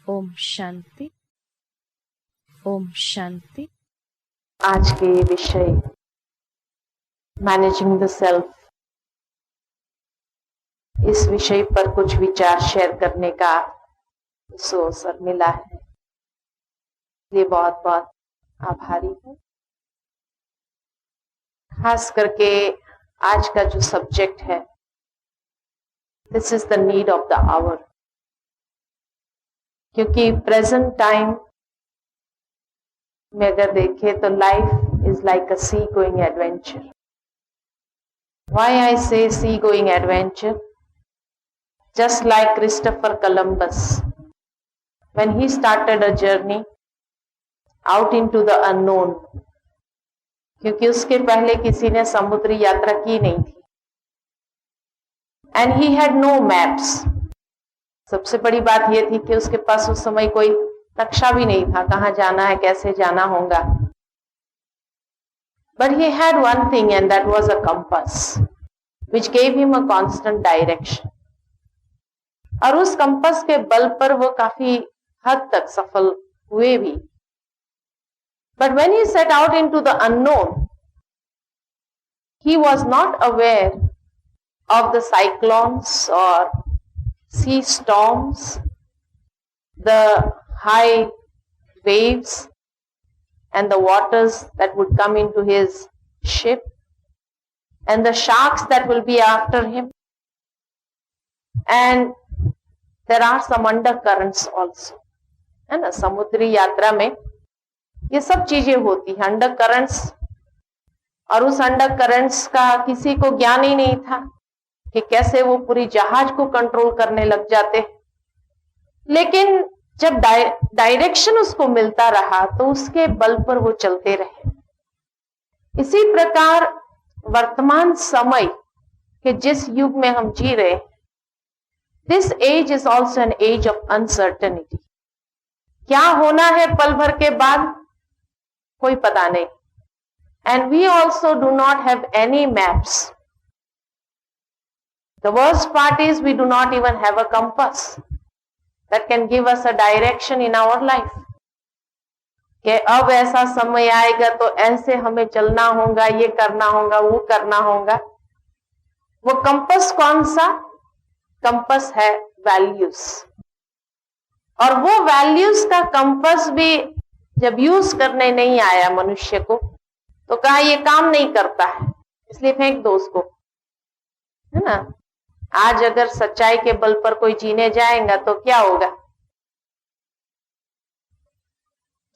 ओम शांति, ओम शांति। आज के ये विषय मैनेजिंग द सेल्फ, इस विषय पर कुछ विचार शेयर करने का अवसर मिला है, ये बहुत बहुत आभारी हूँ। खास करके आज का जो सब्जेक्ट है, this is the need of the hour, क्योंकि प्रेजेंट टाइम में अगर देखें तो life is like a sea going adventure. Why I say sea going adventure? Just like Christopher Columbus, when he started a journey out into the unknown, क्योंकि उसके पहले किसी ने समुद्री यात्रा की नहीं थी, and he had no maps। सबसे बड़ी बात यह थी कि उसके पास उस समय कोई नक्शा भी नहीं था, कहां जाना है, कैसे जाना होगा। But he had one thing, and that was a compass, which gave him a constant direction। और उस कंपास के बल पर वो काफी हद तक सफल हुए भी। But when he set out into the unknown, he was not aware of the cyclones or sea storms, the high waves and the waters that would come into his ship, and the sharks that will be after him, and there are some undercurrents also, है ना। समुद्री यात्रा में ये सब चीजें होती हैं, अंडरकरंट्स। और उस अंडरकरंट्स का किसी को ज्ञान ही नहीं था कि कैसे वो पूरी जहाज को कंट्रोल करने लग जाते। लेकिन जब डायरेक्शन उसको मिलता रहा तो उसके बल पर वो चलते रहे। इसी प्रकार वर्तमान समय के जिस युग में हम जी रहे हैं, this age is also an age of uncertainty. क्या होना है पल भर के बाद कोई पता नहीं। And we also do not have any maps. The worst part is we do not even have a compass that can give us a direction in our life। कि अब ऐसा समय आएगा तो ऐसे हमें चलना होगा, ये करना होगा, वो करना होगा। वो कंपास कौन सा? कंपास है वैल्यूज। और वो वैल्यूज का कंपास भी जब यूज करने नहीं आया मनुष्य को, तो कहा ये काम नहीं करता है, इसलिए फेंक दो उसको, है ना। आज अगर सच्चाई के बल पर कोई जीने जाएगा तो क्या होगा?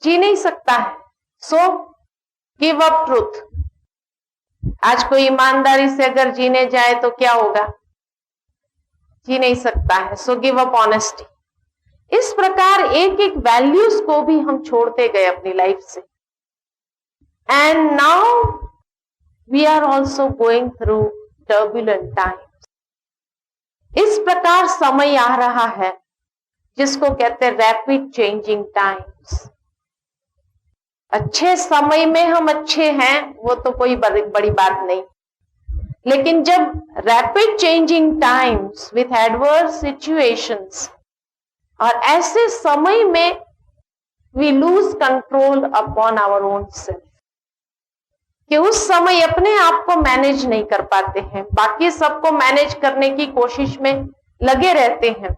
जी नहीं सकता है। So give up truth. आज कोई ईमानदारी से अगर जीने जाए तो क्या होगा? जी नहीं सकता है। So give up honesty. इस प्रकार एक एक वैल्यूज को भी हम छोड़ते गए अपनी लाइफ से। And now we are also going through turbulent times. इस प्रकार समय आ रहा है जिसको कहते हैं रैपिड चेंजिंग टाइम्स। अच्छे समय में हम अच्छे हैं, वो तो कोई बड़ी बात नहीं। लेकिन जब rapid changing times with adverse situations, और ऐसे समय में we lose control upon our own self, कि उस समय अपने आप को मैनेज नहीं कर पाते हैं, बाकी सबको मैनेज करने की कोशिश में लगे रहते हैं,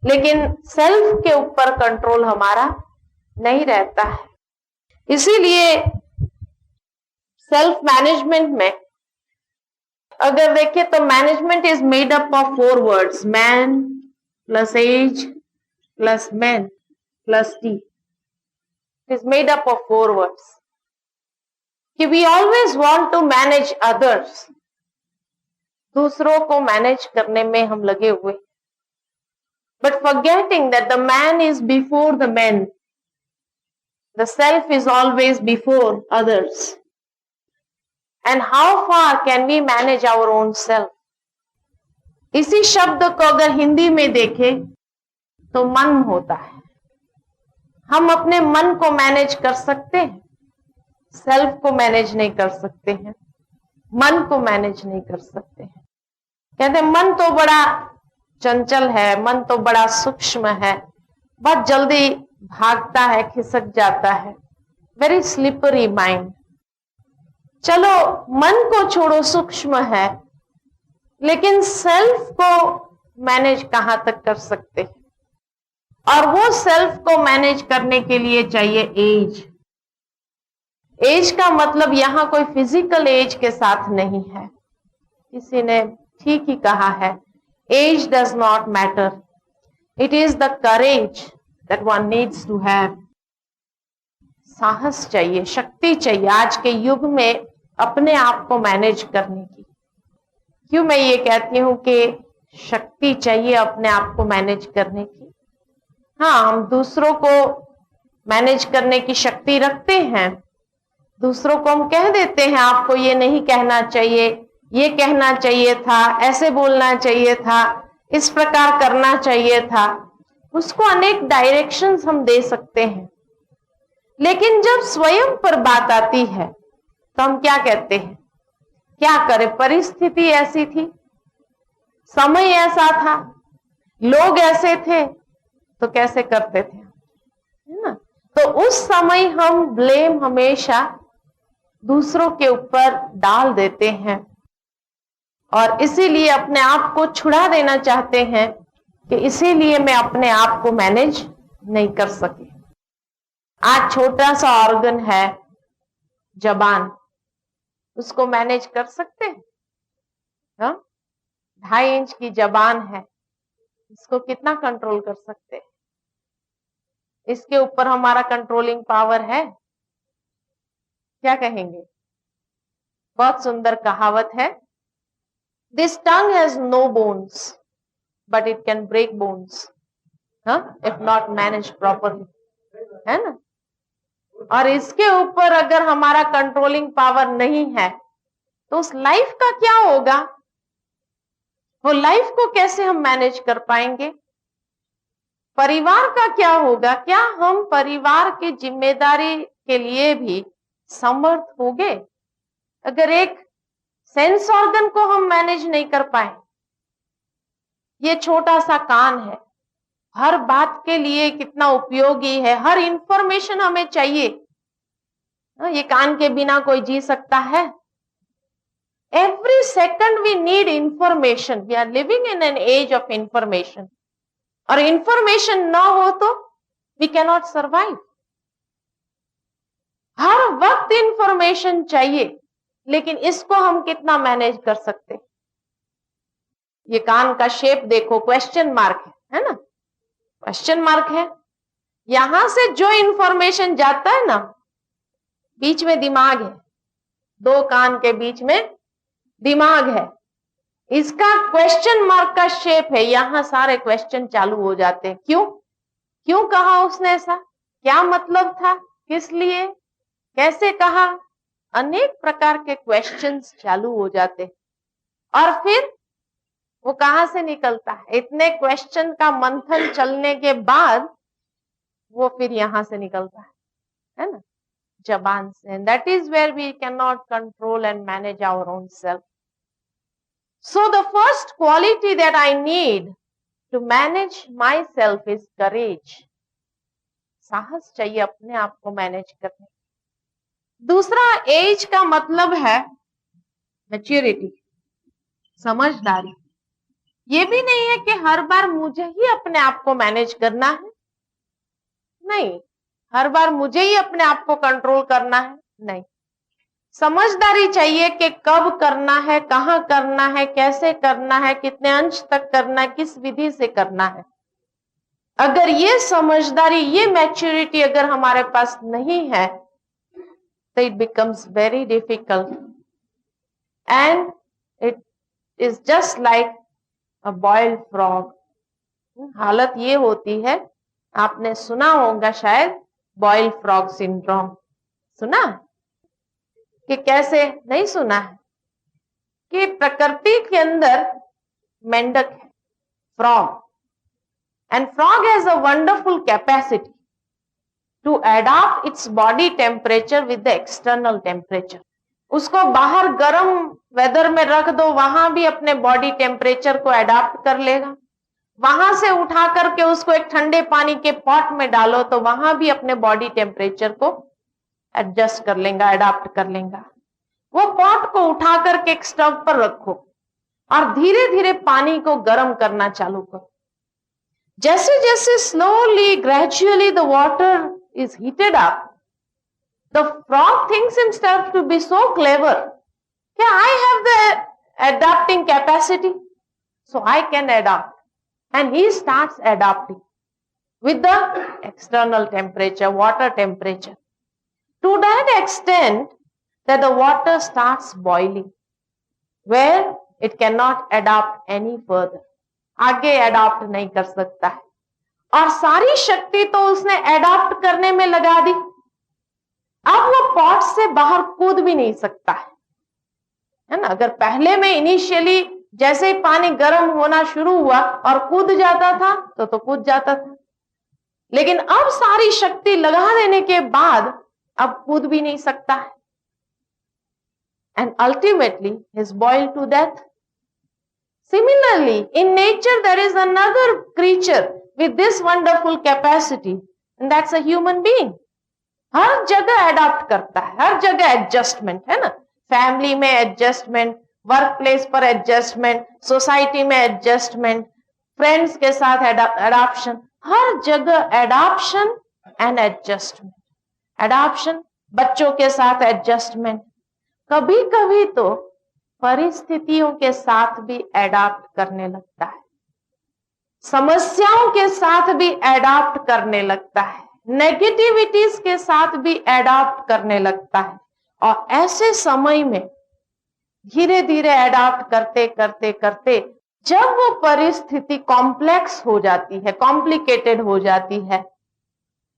लेकिन सेल्फ के ऊपर कंट्रोल हमारा नहीं रहता है। इसीलिए सेल्फ मैनेजमेंट में अगर देखें तो management is made up of 4 words, man plus age plus man plus T. It is made up of 4 words. कि we always want to manage others, दूसरों को मैनेज करने में हम लगे हुए, but forgetting that the man is before the man, the self is always before others. And how far can we manage our own self? इसी शब्द को अगर हिंदी में देखें तो मन होता है। हम अपने मन को मैनेज कर सकते हैं, सेल्फ को मैनेज नहीं कर सकते हैं, मन को मैनेज नहीं कर सकते हैं। कहते हैं मन तो बड़ा चंचल है, मन तो बड़ा सूक्ष्म है, बहुत जल्दी भागता है, खिसक जाता है, वेरी स्लिपरी माइंड। चलो मन को छोड़ो, सूक्ष्म है, लेकिन सेल्फ को मैनेज कहां तक कर सकते हैं? और वो सेल्फ को मैनेज करने के लिए चाहिए एज। एज का मतलब यहां कोई फिजिकल एज के साथ नहीं है। किसी ने ठीक ही कहा है, age does not matter, it is the courage that one needs to have. साहस चाहिए, शक्ति चाहिए आज के युग में अपने आप को मैनेज करने की। क्यों मैं ये कहती हूं कि शक्ति चाहिए अपने आप को मैनेज करने की? हाँ, हम दूसरों को मैनेज करने की शक्ति रखते हैं। दूसरों को हम कह देते हैं आपको ये नहीं कहना चाहिए, ये कहना चाहिए था, ऐसे बोलना चाहिए था, इस प्रकार करना चाहिए था। उसको अनेक डायरेक्शंस हम दे सकते हैं। लेकिन जब स्वयं पर बात आती है तो हम क्या कहते हैं? क्या करें, परिस्थिति ऐसी थी, समय ऐसा था, लोग ऐसे थे, तो कैसे करते थे, है ना? तो उस समय हम ब्लेम हमेशा दूसरों के ऊपर डाल देते हैं और इसीलिए अपने आप को छुड़ा देना चाहते हैं कि इसीलिए मैं अपने आप को मैनेज नहीं कर सके। आज छोटा सा ऑर्गन है जबान, उसको मैनेज कर सकते हैं? 2.5 इंच की जबान है, इसको कितना कंट्रोल कर सकते हैं? इसके ऊपर हमारा कंट्रोलिंग पावर है? क्या कहेंगे? बहुत सुंदर कहावत है, this tongue has no bones but it can break bones if not manage properly, है ना? और इसके ऊपर अगर हमारा कंट्रोलिंग पावर नहीं है तो उस लाइफ का क्या होगा? वो लाइफ को कैसे हम मैनेज कर पाएंगे? परिवार का क्या होगा? क्या हम परिवार की जिम्मेदारी के लिए भी समर्थ होंगे अगर एक सेंस ऑर्गन को हम मैनेज नहीं कर पाए? ये छोटा सा कान है, हर बात के लिए कितना उपयोगी है, हर इंफॉर्मेशन हमें चाहिए। ये कान के बिना कोई जी सकता है? Every second we need information, we are living in an age of information, और इंफॉर्मेशन ना हो तो वी कैन नॉट सर्वाइव। हर वक्त इंफॉर्मेशन चाहिए, लेकिन इसको हम कितना मैनेज कर सकते? ये कान का शेप देखो, क्वेश्चन मार्क है ना? क्वेश्चन मार्क है। यहां से जो इंफॉर्मेशन जाता है ना, बीच में दिमाग है, 2 कान के बीच में दिमाग है, इसका क्वेश्चन मार्क का शेप है, यहां सारे क्वेश्चन चालू हो जाते हैं। क्यों? क्यों कहा उसने ऐसा? क्या मतलब था? किस लिए? कैसे कहा? अनेक प्रकार के क्वेश्चंस चालू हो जाते हैं। और फिर वो कहां से निकलता है? इतने क्वेश्चन का मंथन चलने के बाद वो फिर यहां से निकलता है ना? जबान से। That is where we can not control and manage our own self. So the first quality that I need to manage myself is courage. साहस चाहिए अपने आप को मैनेज करने। दूसरा, एज का मतलब है मैच्योरिटी, समझदारी। ये भी नहीं है कि हर बार मुझे ही अपने आप को मैनेज करना है, नहीं, हर बार मुझे ही अपने आप को कंट्रोल करना है, नहीं। समझदारी चाहिए कि कब करना है, कहां करना है, कैसे करना है, कितने अंश तक करना है, किस विधि से करना है। अगर ये समझदारी, ये मैच्योरिटी अगर हमारे पास नहीं है तो it becomes very difficult and it is just like a boiled frog. हालत ये होती है, आपने सुना होगा शायद बॉइल्ड फ्रॉग सिंड्रोम, सुना कि कैसे? नहीं सुना है कि प्रकृति के अंदर मेंढक है, frog, and frog has a wonderful capacity to adopt its body temperature with the external temperature. उसको बाहर गर्म वेदर में रख दो, वहां भी अपने बॉडी टेम्परेचर को अडॉप्ट कर लेगा। वहां से उठा करके उसको एक ठंडे पानी के पॉट में डालो तो वहां भी अपने बॉडी टेम्परेचर को एडजस्ट कर लेगा, अडॉप्ट कर लेगा। वो पॉट को उठा करके एक स्टव पर रखो और धीरे धीरे पानी को गर्म करना चालू करो। जैसे जैसे slowly gradually the water is heated up, the frog thinks himself to be so clever, क्या I have the adapting capacity, so I can adapt, and he starts adapting with the external temperature, water temperature, to that extent that the water starts boiling, where it cannot adapt any further, आगे adapt नहीं कर सकता है, और सारी शक्ति तो उसने adapt करने में लगा दी। अब वो पॉट से बाहर कूद भी नहीं सकता है ना। अगर पहले में इनिशियली जैसे ही पानी गर्म होना शुरू हुआ और कूद जाता था तो कूद जाता था, लेकिन अब सारी शक्ति लगा देने के बाद अब कूद भी नहीं सकता है, and ultimately is boiled to death. Similarly, in nature there is another creature with this wonderful capacity, and that's a human being. हर जगह अडॉप्ट करता है, हर जगह एडजस्टमेंट है ना। फैमिली में एडजस्टमेंट, वर्क प्लेस पर एडजस्टमेंट, सोसाइटी में एडजस्टमेंट, फ्रेंड्स के साथ एडॉप्शन, हर जगह एडॉप्शन एंड एडजस्टमेंट। एडॉप्शन, बच्चों के साथ एडजस्टमेंट, कभी कभी तो परिस्थितियों के साथ भी एडॉप्ट करने लगता है, समस्याओं के साथ भी एडॉप्ट करने लगता है, नेगेटिविटीज के साथ भी एडॉप्ट करने लगता है। और ऐसे समय में धीरे धीरे एडॉप्ट करते करते करते जब वो परिस्थिति कॉम्प्लेक्स हो जाती है, कॉम्प्लिकेटेड हो जाती है,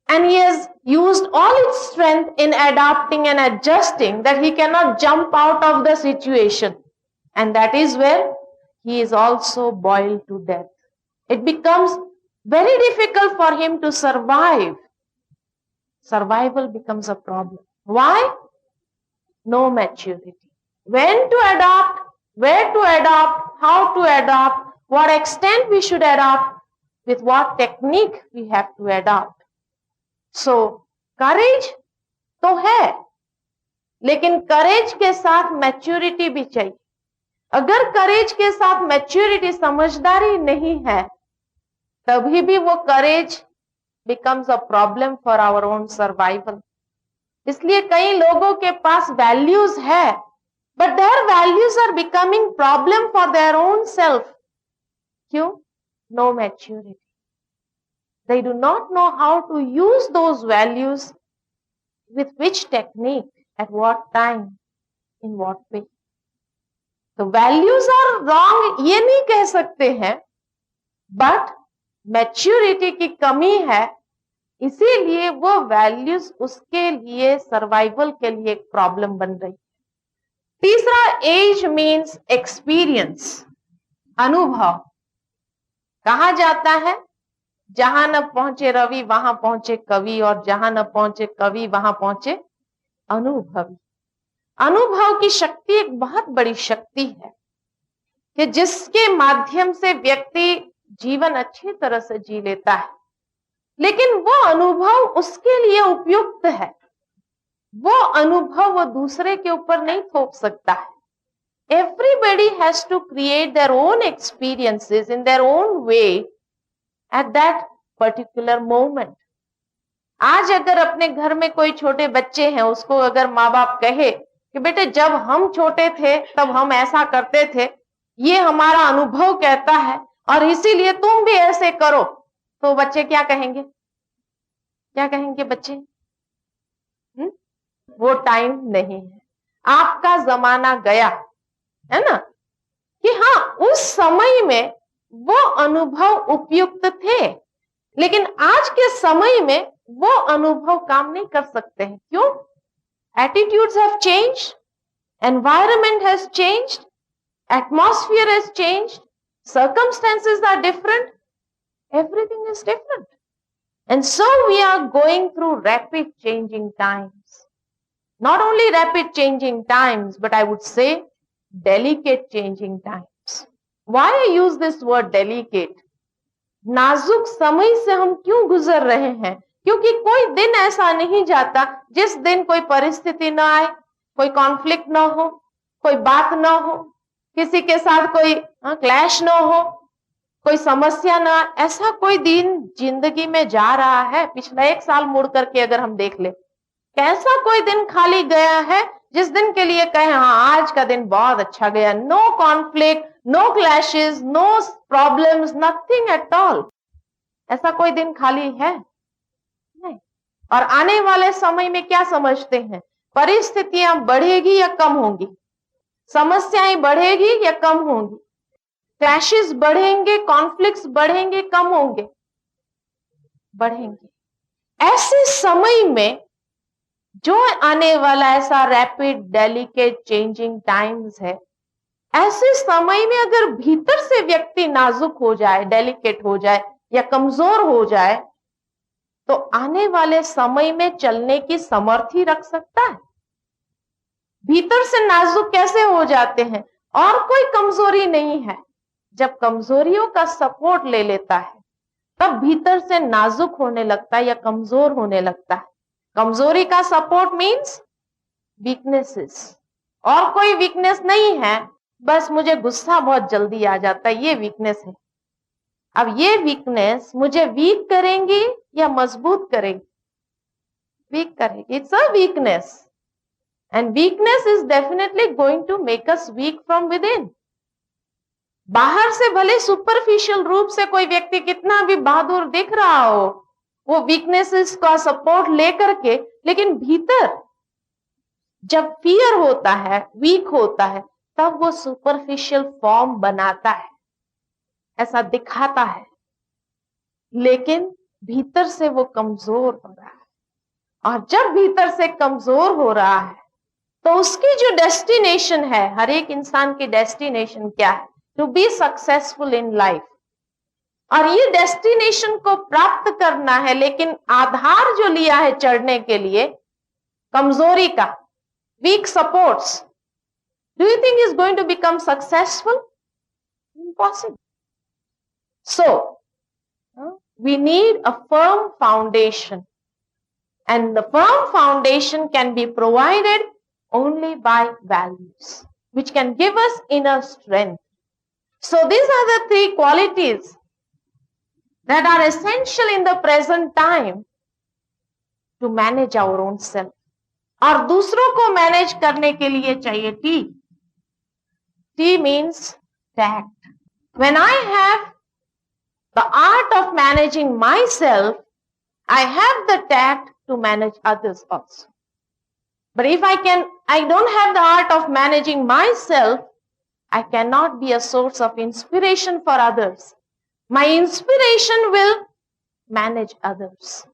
and he has used all its strength in adapting and adjusting that he cannot jump out of the situation, and that is where he is also boiled to death. It becomes very difficult for him to survive. Survival becomes a problem. Why? No maturity. When to adopt, where to adopt, how to adopt, what extent we should adopt, with what technique we have to adopt. So, courage तो है, लेकिन courage के साथ maturity भी चाहिए। अगर courage के साथ maturity, समझदारी नहीं है, तभी भी वो courage becomes a problem for our own survival. इसलिए कई लोगों के पास values है, but their values are becoming problem for their own self. क्यों? No maturity. They do not know how to use those values, with which technique, at what time, in what way. तो values are wrong ये नहीं कह सकते हैं, but maturity की कमी है, इसीलिए वो values उसके लिए सर्वाइवल के लिए एक प्रॉब्लम बन रही। तीसरा, एज मीन्स एक्सपीरियंस, अनुभव। कहा जाता है जहां न पहुंचे रवि वहां पहुंचे कवि, और जहां न पहुंचे कवि वहां पहुंचे अनुभवी। अनुभव की शक्ति एक बहुत बड़ी शक्ति है कि जिसके माध्यम से व्यक्ति जीवन अच्छी तरह से जी लेता है, लेकिन वो अनुभव उसके लिए उपयुक्त है, वो अनुभव वो दूसरे के ऊपर नहीं थोप सकता है। Everybody has to create their own experiences in their own way at that particular moment. आज अगर अपने घर में कोई छोटे बच्चे हैं, उसको अगर माँ बाप कहे कि बेटे जब हम छोटे थे तब हम ऐसा करते थे, ये हमारा अनुभव कहता है और इसीलिए तुम भी ऐसे करो, तो बच्चे क्या कहेंगे? क्या कहेंगे बच्चे? वो टाइम नहीं है, आपका जमाना गया, है ना, कि हाँ उस समय में वो अनुभव उपयुक्त थे, लेकिन आज के समय में वो अनुभव काम नहीं कर सकते हैं। क्यों? Attitudes have changed, environment has changed, atmosphere has changed, circumstances are different, everything is different, and so we are going through rapid changing times. Not only rapid changing times, but I would say delicate changing times. Why I use this word delicate? नाजुक समय से हम क्यों गुजर रहे हैं? क्योंकि कोई दिन ऐसा नहीं जाता जिस दिन कोई परिस्थिति ना आए, कोई कॉन्फ्लिक्ट ना हो, कोई बात ना हो, किसी के साथ कोई क्लैश ना हो, कोई समस्या ना। ऐसा कोई दिन जिंदगी में जा रहा है? पिछला 1 साल मुड़ करके अगर हम देख ले, कैसा कोई दिन खाली गया है जिस दिन के लिए कहे हाँ आज का दिन बहुत अच्छा गया? No conflict, no clashes, no problems, nothing at all. ऐसा कोई दिन खाली है? नहीं। और आने वाले समय में क्या समझते हैं? परिस्थितियां बढ़ेगी या कम होंगी? समस्याएं बढ़ेगी या कम होंगी? क्लैशेस बढ़ेंगे, कॉन्फ्लिक्ट्स बढ़ेंगे, कम होंगे? बढ़ेंगे। ऐसे समय में जो आने वाला ऐसा रैपिड, डेलिकेट, चेंजिंग टाइम्स है, ऐसे समय में अगर भीतर से व्यक्ति नाजुक हो जाए, डेलिकेट हो जाए या कमजोर हो जाए, तो आने वाले समय में चलने की समर्थी रख सकता है? भीतर से नाजुक कैसे हो जाते हैं? और कोई कमजोरी नहीं है। जब कमजोरियों का सपोर्ट ले लेता है तब भीतर से नाजुक होने लगता है या कमजोर होने लगता है। कमजोरी का सपोर्ट मीन्स वीकनेसेस। और कोई वीकनेस नहीं है, बस मुझे गुस्सा बहुत जल्दी आ जाता है, ये वीकनेस है। अब ये वीकनेस मुझे वीक करेंगी या मजबूत करेंगी? वीक करेगी। It's a weakness and weakness is definitely going to make us weak from within. बाहर से भले सुपरफिशियल रूप से कोई व्यक्ति कितना भी बहादुर दिख रहा हो, वो वीकनेसेस का सपोर्ट लेकर के, लेकिन भीतर जब फियर होता है, वीक होता है, तब वो सुपरफिशियल फॉर्म बनाता है, ऐसा दिखाता है, लेकिन भीतर से वो कमजोर हो रहा है। और जब भीतर से कमजोर हो रहा है तो उसकी जो डेस्टिनेशन है, हर एक इंसान की डेस्टिनेशन क्या है? To be successful in life. और ये डेस्टिनेशन को प्राप्त करना है, लेकिन आधार जो लिया है चढ़ने के लिए कमजोरी का, weak supports, do you think is going to become successful? Impossible. So we need a firm foundation, and the firm foundation can be provided only by values, which can give us inner strength. So these are the 3 qualities that are essential in the present time to manage our own self. और दूसरों को मैनेज करने के लिए चाहिए T. T means tact. When I have the art of managing myself, I have the tact to manage others also. But if I don't have the art of managing myself, I cannot be a source of inspiration for others. My inspiration will manage others.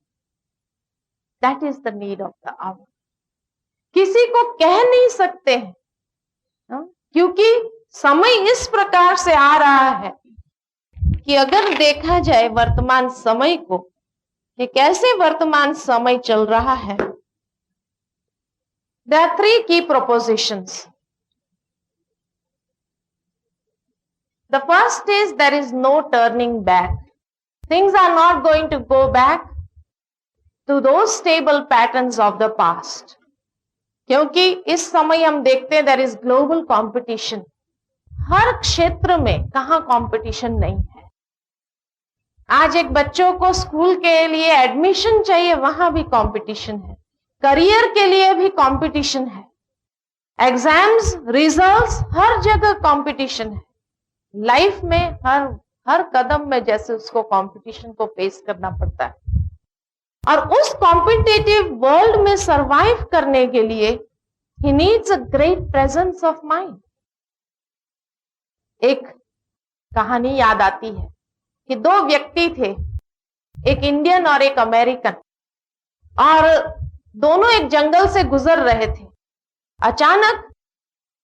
That is the need of the hour. किसी को कह नहीं सकते हैं, क्योंकि समय इस प्रकार से आ रहा है कि अगर देखा जाए वर्तमान समय को कि कैसे वर्तमान समय चल रहा है, there are 3 key propositions. The first is there is no turning back. Things are not going to go back to those stable patterns of the past. क्योंकि इस समय हम देखते हैं there is global competition. हर क्षेत्र में कहाँ कंपटीशन नहीं है। आज एक बच्चों को स्कूल के लिए एडमिशन चाहिए, वहां भी कंपटीशन है। करियर के लिए भी कंपटीशन है। एग्जाम्स, रिजल्ट्स, हर जगह कंपटीशन है। लाइफ में हर कदम में जैसे उसको कंपटीशन को फेस करना पड़ता है। और उस कॉम्पिटिटिव वर्ल्ड में सरवाइव करने के लिए he needs a great presence of mind. एक कहानी याद आती है कि 2 व्यक्ति थे, एक इंडियन और एक अमेरिकन, और दोनों एक जंगल से गुजर रहे थे। अचानक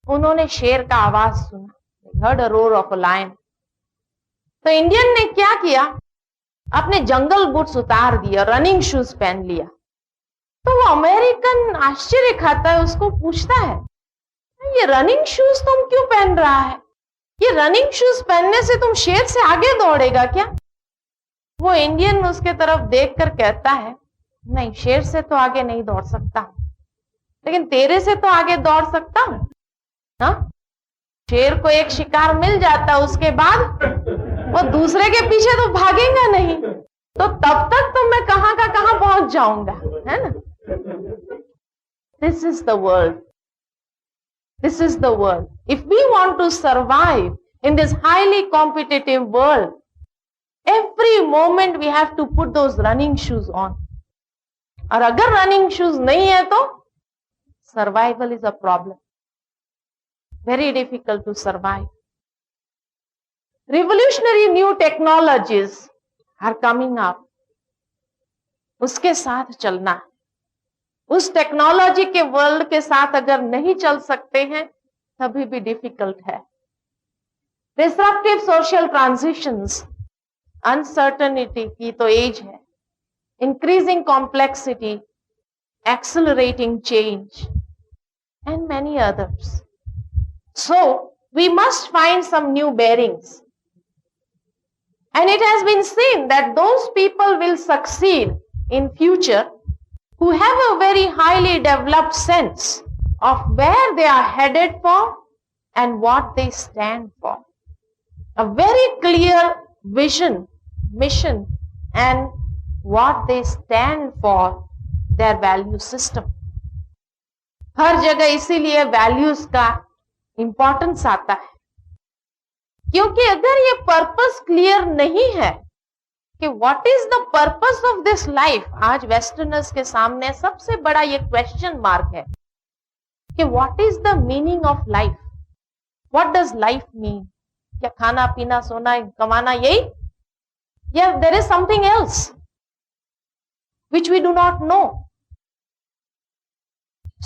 उन्होंने शेर का आवाज सुना, heard a roar of a lion। तो इंडियन ने क्या किया, अपने जंगल बूट्स उतार दिया, रनिंग शूज पहन लिया। तो वो अमेरिकन आश्चर्य खाता है, उसको पूछता है ये रनिंग शूज तुम क्यों पहन रहा है? ये रनिंग शूज पहनने से तुम शेर से आगे दौड़ेगा क्या? वो इंडियन उसके तरफ देखकर कहता है, नहीं, शेर से तो आगे नहीं दौड़ सकता, लेकिन तेरे से तो आगे दौड़ सकता हूं। हाँ, शेर को एक शिकार मिल जाता, उसके बाद वो दूसरे के पीछे तो भागेगा नहीं, तो तब तक तो मैं कहां का कहां पहुंच जाऊंगा, है ना। This is the world. This is the world. If we want to survive in this highly competitive world, every moment we have to put those running shoes on. और अगर running shoes नहीं है तो survival is a problem. Very difficult to survive. Revolutionary new technologies are coming up. उसके साथ चलना, उस technology के वर्ल्ड के साथ अगर नहीं चल सकते हैं तभी भी डिफिकल्ट है. डिसरप्टिव सोशल ट्रांजिशंस, अनसर्टनिटी की तो एज है, increasing complexity, accelerating change and many others. So we must find some new bearings, and it has been seen that those people will succeed in future who have a very highly developed sense of where they are headed for and what they stand for. A very clear vision, mission, and what they stand for, their value system. हर जगह इसीलिए values का importance आता है, क्योंकि अगर ये purpose clear नहीं है कि what is the purpose of this life, आज वेस्टर्नर्स के सामने सबसे बड़ा ये क्वेश्चन मार्क है कि what is the meaning of life, what does life mean. क्या खाना पीना सोना कमाना यही, या there is something else which we do not know.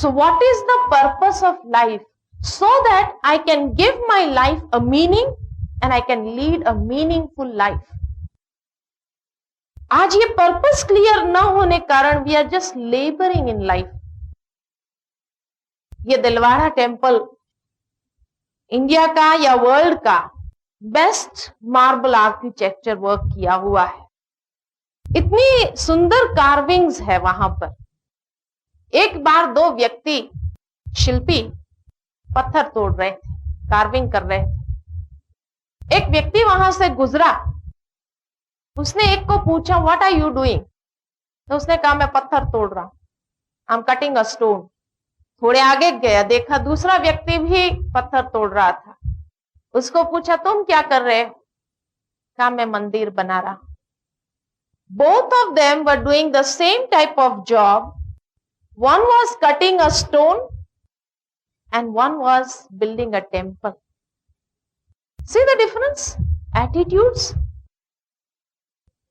So what is the purpose of life, so that I can give my life a meaning and I can lead a meaningful life. आज ये purpose clear ना होने कारण we are just labouring in life. ये Dilwara temple India का या world का best marble architecture work किया हुआ है. इतनी सुंदर कार्विंग्स है वहां पर. एक बार दो व्यक्ति शिल्पी पत्थर तोड़ रहे थे, कार्विंग कर रहे थे. एक व्यक्ति वहां से गुजरा, उसने एक को पूछा, व्हाट आर यू डूइंग? तो उसने कहा, मैं पत्थर तोड़ रहा हूं, I am cutting a stone. थोड़े आगे गया, देखा दूसरा व्यक्ति भी पत्थर तोड़ रहा था. उसको पूछा, तुम क्या कर रहे हो? कहा, मैं मंदिर बना रहा हूं. Both of them were doing the same type of job. One was cutting a stone and one was building a temple. See the difference, attitudes.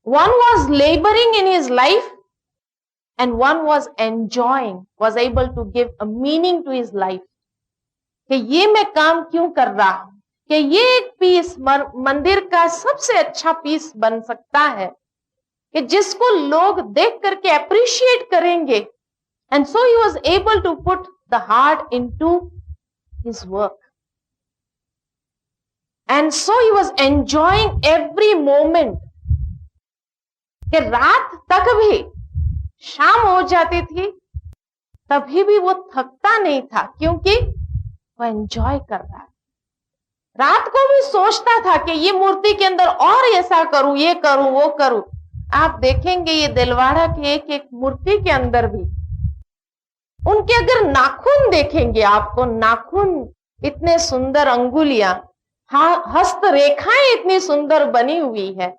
One was laboring in his life and one was enjoying, was able to give a meaning to his life. कि ये मैं काम क्यों कर रहा हूं, कि ये एक पीस मंदिर का सबसे अच्छा पीस बन सकता है कि जिसको लोग देख करके अप्रिशिएट करेंगे. And so he was able to put the heart into his work. And so he was enjoying every moment. कि रात तक भी, शाम हो जाती थी तभी भी वो थकता नहीं था, क्योंकि वो एंजॉय कर रहा है. रात को भी सोचता था कि ये मूर्ति के अंदर और ऐसा करूं, ये करूं, वो करूं. आप देखेंगे ये दिलवाड़ा की एक एक मूर्ति के अंदर भी उनके अगर नाखून देखेंगे, आपको नाखून इतने सुंदर, अंगुलियां, हस्तरेखाएं इतनी सुंदर बनी हुई है,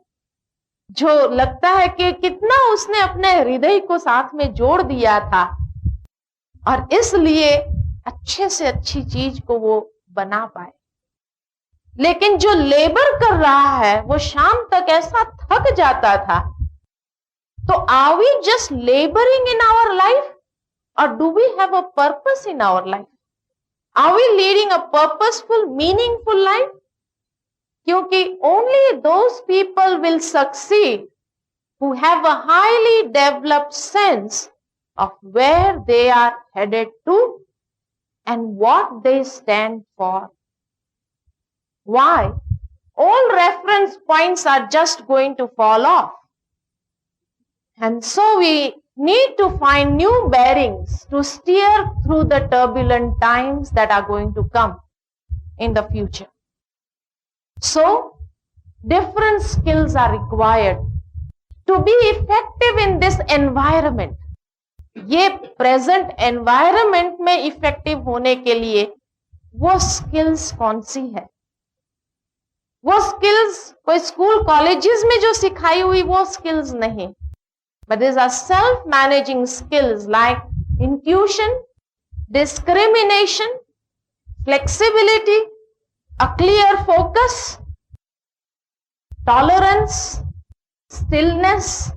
जो लगता है कि कितना उसने अपने हृदय को साथ में जोड़ दिया था, और इसलिए अच्छे से अच्छी चीज को वो बना पाए. लेकिन जो लेबर कर रहा है वो शाम तक ऐसा थक जाता था. तो are we just labouring in our life, और do we have a purpose in our life? Are we leading a purposeful, meaningful life? क्योंकि only those people will succeed who have a highly developed sense of where they are headed to and what they stand for. Why? All reference points are just going to fall off. And so we need to find new bearings to steer through the turbulent times that are going to come in the future. So, different skills are required to be effective in this environment. ये present environment में effective होने के लिए वो skills कौन सी है? वो skills कोई स्कूल कॉलेजेस में जो सिखाई हुई वो skills नहीं, but these are self-managing skills like intuition, discrimination, flexibility, a clear focus, tolerance, stillness,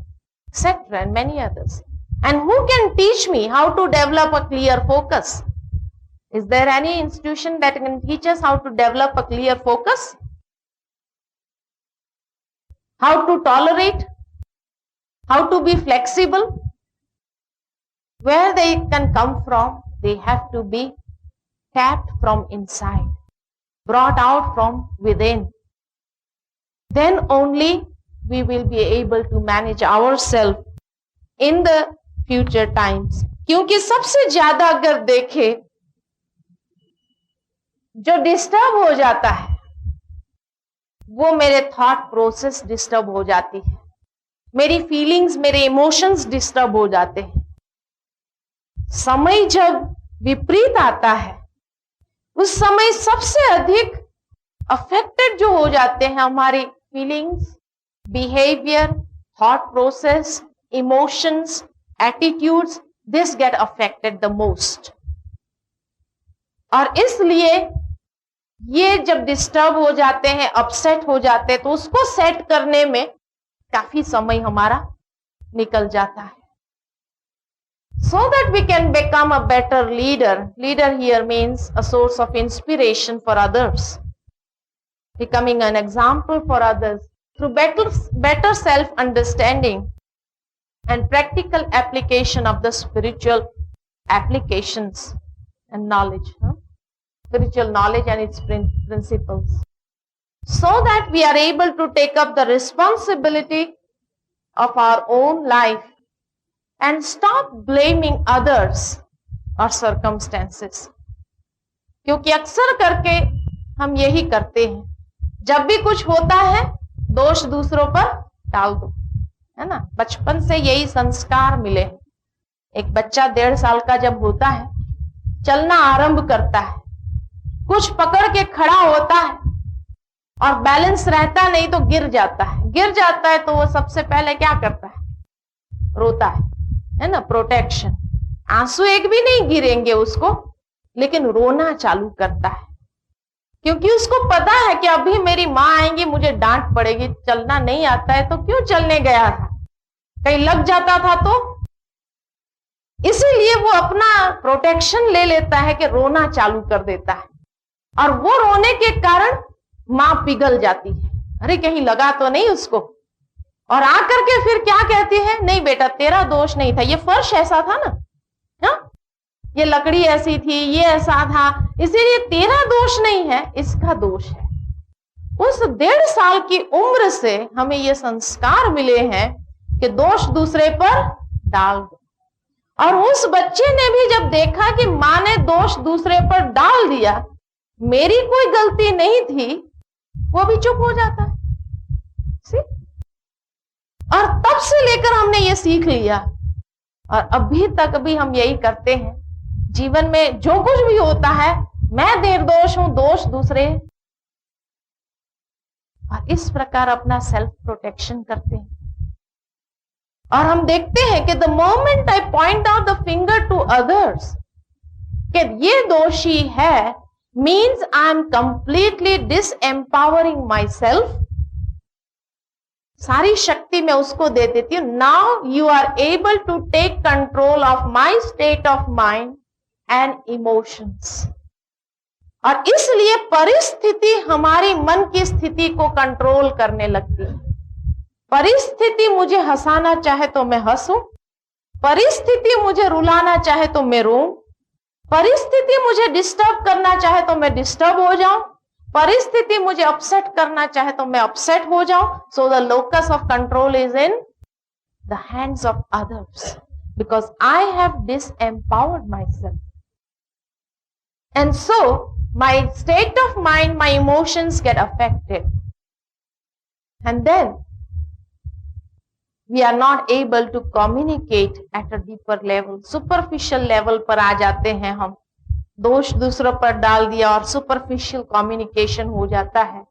etc., and many others. And who can teach me how to develop a clear focus? Is there any institution that can teach us how to develop a clear focus? How to tolerate? How to be flexible? Where they can come from? They have to be tapped from inside, brought out from within. Then only we will be able to manage ourselves in the future times. क्योंकि सबसे ज्यादा अगर देखें जो disturb हो जाता है वो मेरे थॉट प्रोसेस डिस्टर्ब हो जाती है, मेरी फीलिंग्स, मेरे इमोशंस डिस्टर्ब हो जाते हैं. समय जब विपरीत आता है उस समय सबसे अधिक अफेक्टेड जो हो जाते हैं हमारी feelings, behaviour, thought process, emotions, attitudes, this get affected the most. और इसलिए ये जब डिस्टर्ब हो जाते हैं, अपसेट हो जाते हैं, तो उसको सेट करने में काफी समय हमारा निकल जाता है. So that we can become a better leader. Leader here means a source of inspiration for others, becoming an example for others through better self-understanding and practical application of the spiritual applications and knowledge. Spiritual knowledge and its principles, so that we are able to take up the responsibility of our own life and stop blaming others or circumstances. क्योंकि अक्सर करके हम यही करते हैं, जब भी कुछ होता है दोष दूसरों पर डाल दो, है ना. बचपन से यही संस्कार मिले हैं. एक बच्चा 1.5 साल का जब होता है, चलना आरंभ करता है, कुछ पकड़ के खड़ा होता है और बैलेंस रहता नहीं तो गिर जाता है. गिर जाता है तो वो सबसे पहले क्या करता है? रोता है ना. प्रोटेक्शन. आंसू एक भी नहीं गिरेंगे उसको, लेकिन रोना चालू करता है, क्योंकि उसको पता है कि अभी मेरी माँ आएंगी, मुझे डांट पड़ेगी. चलना नहीं आता है तो क्यों चलने गया था? कहीं लग जाता था तो. इसीलिए वो अपना प्रोटेक्शन ले लेता है कि रोना चालू कर देता है, और वो रोने के कारण मां पिघल जाती है. अरे कहीं लगा तो नहीं उसको. और आकर के फिर क्या कहती है? नहीं बेटा, तेरा दोष नहीं था, ये फर्श ऐसा था ना, हा? ये लकड़ी ऐसी थी, ये ऐसा था, इसीलिए तेरा दोष नहीं है, इसका दोष है. उस 1.5 साल की उम्र से हमें ये संस्कार मिले हैं कि दोष दूसरे पर डाल दो. और उस बच्चे ने भी जब देखा कि मां ने दोष दूसरे पर डाल दिया, मेरी कोई गलती नहीं थी, वो भी चुप हो जाता है. और तब से लेकर हमने ये सीख लिया, और अभी तक भी हम यही करते हैं. जीवन में जो कुछ भी होता है, मैं निर्दोष हूं, दोष दूसरे. और इस प्रकार अपना सेल्फ प्रोटेक्शन करते हैं. और हम देखते हैं कि the moment I point out the finger to others कि ये दोषी है, means I am completely disempowering myself. सारी शक्ति मैं उसको दे देती हूं. Now you are able to take control of my state of mind and emotions. और इसलिए परिस्थिति हमारी मन की स्थिति को कंट्रोल करने लगती है. परिस्थिति मुझे हंसाना चाहे तो मैं हंसूं, परिस्थिति मुझे रुलाना चाहे तो मैं रोऊं, परिस्थिति मुझे डिस्टर्ब करना चाहे तो मैं डिस्टर्ब हो जाऊं, परिस्थिति मुझे अपसेट करना चाहे तो मैं अपसेट हो जाऊं. So the locus of control is in the hands of others because I have disempowered myself. And so, my state of mind, my emotions get affected. And then, we are not able to communicate at a deeper level. Superficial level पर आ जाते हैं हम, दोष दूसरों पर डाल दिया और superficial communication हो जाता है.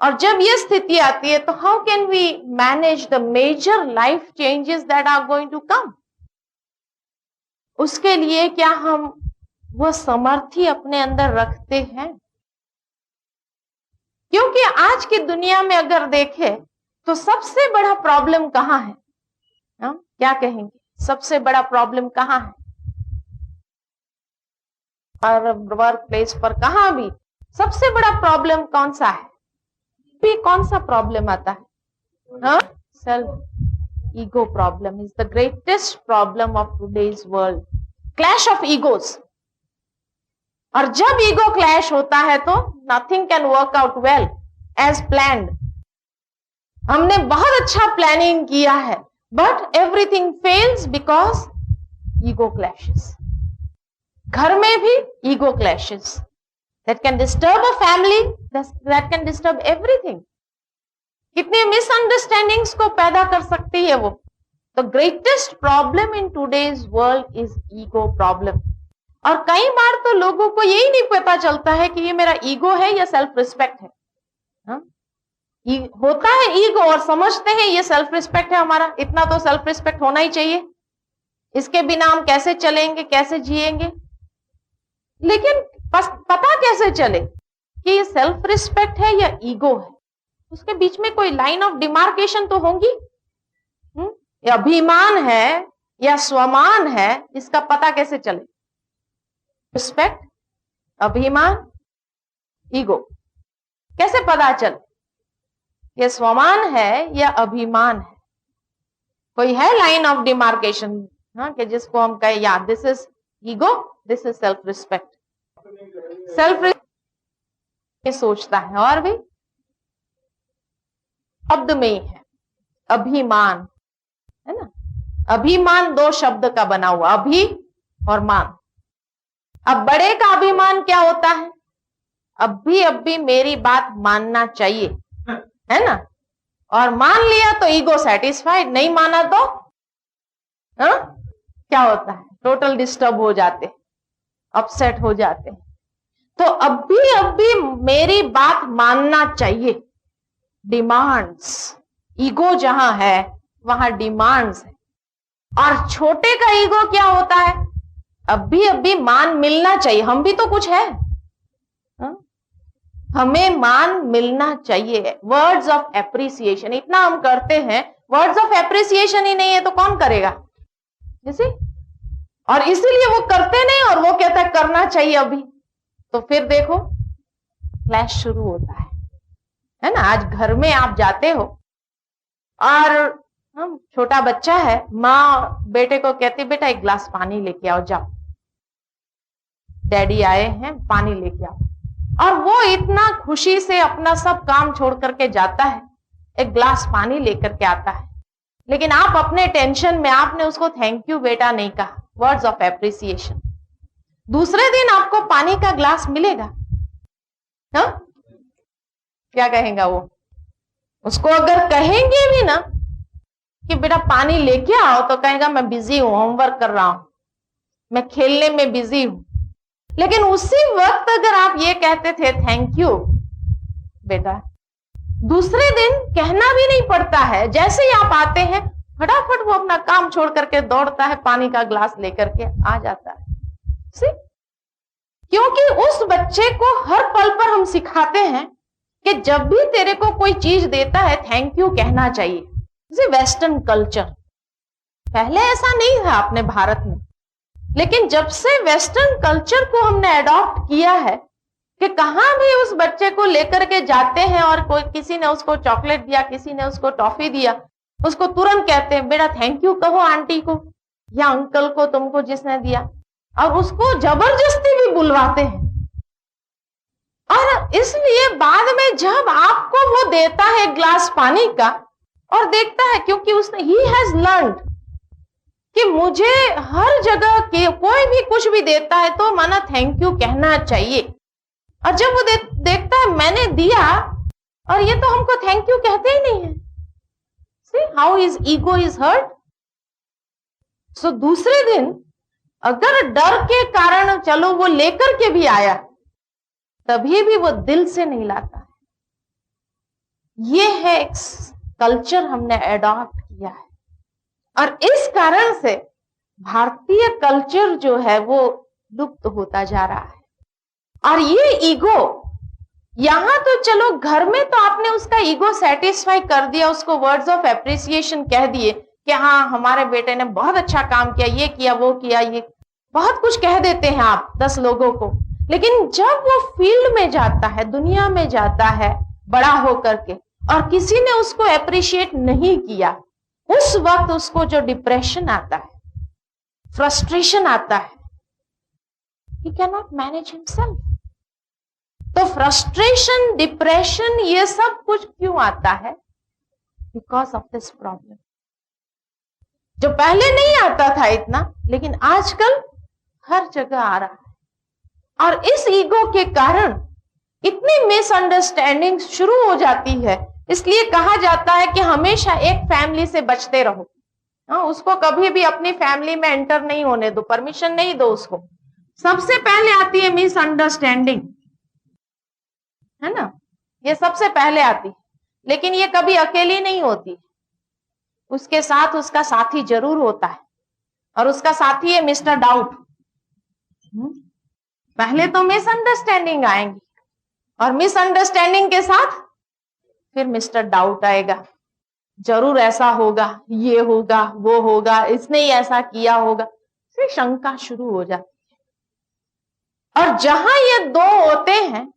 और जब ये स्थिति आती है तो how can we manage the major life changes that are going to come? उसके लिए क्या हम वो समर्थी अपने अंदर रखते हैं? क्योंकि आज की दुनिया में अगर देखें तो सबसे बड़ा प्रॉब्लम कहां है? क्या कहेंगे? सबसे बड़ा प्रॉब्लम कहां है? और वर्क प्लेस पर कहां भी सबसे बड़ा प्रॉब्लम कौन सा है? भी कौन सा प्रॉब्लम आता है? Self ego problem is the greatest problem of today's world. Clash of egos. और जब ईगो क्लैश होता है तो nothing can work out well as planned. हमने बहुत अच्छा प्लानिंग किया है but everything fails because ego clashes. घर में भी ego clashes that can disturb a family, that can disturb everything. कितने मिसअंडरस्टैंडिंग्स को पैदा कर सकती है वो. The greatest problem in today's world is ego problem. और कई बार तो लोगों को यही नहीं पता चलता है कि ये मेरा ईगो है या सेल्फ रिस्पेक्ट है. होता है ईगो और समझते हैं ये सेल्फ रिस्पेक्ट है हमारा, इतना तो सेल्फ रिस्पेक्ट होना ही चाहिए, इसके बिना हम कैसे चलेंगे, कैसे जिएंगे. लेकिन पता कैसे चले कि ये सेल्फ रिस्पेक्ट है या ईगो है? उसके बीच में कोई लाइन ऑफ डिमार्केशन तो होंगी. या अभिमान है या स्वमान है, इसका पता कैसे चले? रिस्पेक्ट, अभिमान, ईगो, कैसे पता चले ये स्वमान है या अभिमान है? कोई है लाइन ऑफ डिमार्केशन कि जिसको हम कहे या this is ego, this is self respect. Self respect सोचता है और भी शब्द में ही है. अभिमान है ना, अभिमान दो शब्द का बना हुआ, अभि और मान. अब बड़े का अभिमान क्या होता है? अभी मेरी बात मानना चाहिए, है ना. और मान लिया तो ईगो सेटिस्फाइड, नहीं माना तो क्या होता है? टोटल डिस्टर्ब हो जाते, अपसेट हो जाते. तो अभी मेरी बात मानना चाहिए. डिमांड्स, ईगो जहां है वहां डिमांड्स है. और छोटे का ईगो क्या होता है? अभी मान मिलना चाहिए, हम भी तो कुछ है, हमें मान मिलना चाहिए. वर्ड्स ऑफ एप्रिसिएशन इतना हम करते हैं, वर्ड्स ऑफ एप्रिसिएशन ही नहीं है तो कौन करेगा? जैसे, और इसीलिए वो करते नहीं और वो कहता है करना चाहिए अभी. तो फिर देखो क्लैश शुरू होता है ना. आज घर में आप जाते हो और हम छोटा बच्चा है, माँ बेटे को कहती बेटा एक गिलास पानी लेके आओ, जाओ डैडी आए हैं पानी लेके आओ. और वो इतना खुशी से अपना सब काम छोड़ करके जाता है, एक गिलास पानी लेकर के आता है. लेकिन आप अपने टेंशन में आपने उसको थैंक यू बेटा नहीं कहा, वर्ड्स ऑफ एप्रिसिएशन. दूसरे दिन आपको पानी का ग्लास मिलेगा, क्या कहेगा वो? उसको अगर कहेंगे भी ना कि बेटा पानी लेके आओ तो कहेगा मैं बिजी हूं, होमवर्क कर रहा हूं, मैं खेलने में बिजी हूं. लेकिन उसी वक्त अगर आप ये कहते थे थैंक यू बेटा, दूसरे दिन कहना भी नहीं पड़ता है. जैसे ही आप आते हैं फटाफट वो अपना काम छोड़ करके दौड़ता है, पानी का ग्लास लेकर के आ जाता है. क्योंकि उस बच्चे को हर पल पर हम सिखाते हैं कि जब भी तेरे को कोई चीज देता है थैंक यू कहना चाहिए. जैसे वेस्टर्न कल्चर, पहले ऐसा नहीं था अपने भारत में, लेकिन जब से वेस्टर्न कल्चर को हमने अडॉप्ट किया है कि कहां भी उस बच्चे को लेकर के जाते हैं और कोई किसी ने उसको चॉकलेट दिया, किसी ने उसको टॉफी दिया, उसको तुरंत कहते हैं बेटा थैंक यू कहो आंटी को या अंकल को, तुमको जिसने दिया. और उसको जबरदस्ती भी बुलवाते हैं. और इसलिए बाद में जब आपको वो देता है ग्लास पानी का और देखता है, क्योंकि उसने ही हैज लर्न्ड कि मुझे हर जगह के कोई भी कुछ भी देता है तो माना थैंक यू कहना चाहिए। और जब वो देखता है मैंने दिया और ये तो हमको थैंक यू कहते ही नहीं है, see how his ego is hurt. So दूसरे दिन अगर डर के कारण चलो वो लेकर के भी आया, तभी भी वो दिल से नहीं लाता। ये है एक कल्चर हमने एडॉप्ट किया है, और इस कारण से भारतीय कल्चर जो है वो लुप्त होता जा रहा है। और ये ईगो, यहां तो चलो घर में तो आपने उसका ईगो सेटिस्फाई कर दिया, उसको वर्ड्स ऑफ एप्रिसिएशन कह दिए कि हाँ हमारे बेटे ने बहुत अच्छा काम किया, ये किया वो किया, ये बहुत कुछ कह देते हैं आप 10 लोगों को। लेकिन जब वो फील्ड में जाता है, दुनिया में जाता है बड़ा होकर के, और किसी ने उसको एप्रिशिएट नहीं किया, उस वक्त उसको जो डिप्रेशन आता है, फ्रस्ट्रेशन आता है, he cannot manage himself। तो फ्रस्ट्रेशन, डिप्रेशन, ये सब कुछ क्यों आता है? बिकॉज ऑफ दिस प्रॉब्लम, जो पहले नहीं आता था इतना, लेकिन आजकल हर जगह आ रहा है। और इस ईगो के कारण इतनी मिसअंडरस्टैंडिंग शुरू हो जाती है। इसलिए कहा जाता है कि हमेशा एक फैमिली से बचते रहो। उसको कभी भी अपनी फैमिली में एंटर नहीं होने दो, परमिशन नहीं दो उसको। सबसे पहले आती है मिसअंडरस्टैंडिंग, है ना, ये सबसे पहले आती है। लेकिन ये कभी अकेली नहीं होती, उसके साथ उसका साथी जरूर होता है, और उसका साथी है मिस्टर डाउट। पहले तो मिसअंडरस्टैंडिंग आएंगी, और मिसअंडरस्टैंडिंग के साथ फिर मिस्टर डाउट आएगा, जरूर ऐसा होगा, ये होगा, वो होगा, इसने ही ऐसा किया होगा, फिर शंका शुरू हो जाती है। और जहां ये दो होते हैं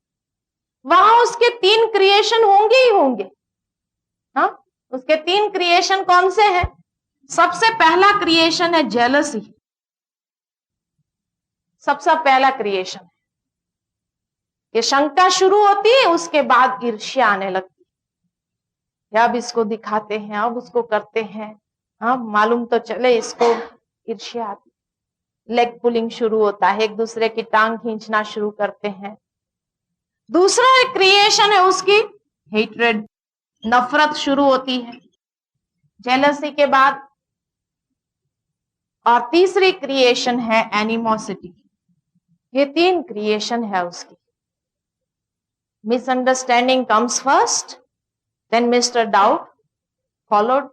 वहां उसके 3 क्रिएशन होंगे ही होंगे। हाँ, उसके 3 क्रिएशन कौन से हैं? सबसे पहला क्रिएशन है जेलसी, सबसे पहला क्रिएशन है। ये शंका शुरू होती है, उसके बाद ईर्ष्या आने लगती है, अब इसको दिखाते हैं, अब उसको करते हैं, हाँ मालूम तो चले इसको, ईर्ष्या आती, लेग पुलिंग शुरू होता है, एक दूसरे की टांग खींचना शुरू करते हैं। दूसरा एक क्रिएशन है उसकी हेट्रेड, नफरत शुरू होती है जेलसी के बाद। और तीसरी क्रिएशन है एनिमोसिटी। ये 3 क्रिएशन है उसकी। Misunderstanding comes first, then mister doubt followed,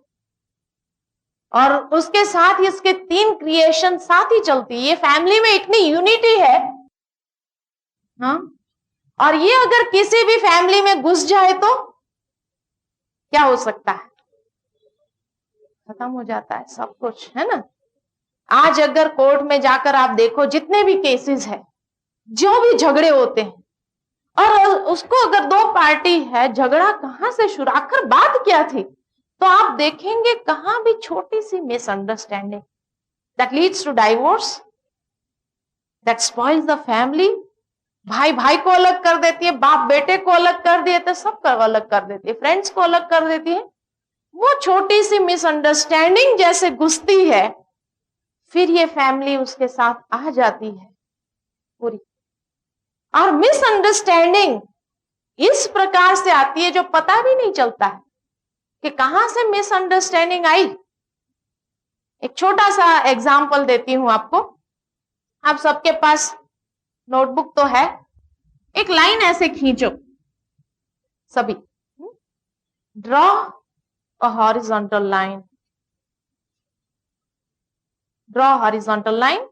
और उसके साथ ही इसके 3 क्रिएशन साथ ही चलती है। ये फैमिली में इतनी यूनिटी है, हाँ, और ये अगर किसी भी फैमिली में घुस जाए तो क्या हो सकता है? खत्म हो जाता है सब कुछ, है ना। आज अगर कोर्ट में जाकर आप देखो, जितने भी केसेस है, जो भी झगड़े होते हैं, और उसको अगर 2 पार्टी है, झगड़ा कहां से शुरू, आखिर बात क्या थी, तो आप देखेंगे कहां भी छोटी सी misunderstanding that leads to divorce, that spoils the family. भाई भाई को अलग कर देती है, बाप बेटे को अलग कर देते, सबको अलग कर देती है, फ्रेंड्स को अलग कर देती है। वो छोटी सी मिसअंडरस्टैंडिंग जैसे घुसती है, फिर ये फैमिली उसके साथ आ जाती है पूरी। और मिसअंडरस्टैंडिंग इस प्रकार से आती है जो पता भी नहीं चलता है कि कहां से मिसअंडरस्टैंडिंग आई। एक छोटा सा एग्जाम्पल देती हूं आपको। आप सबके पास नोटबुक तो है, एक लाइन ऐसे खींचो सभी, draw a horizontal line, draw a horizontal line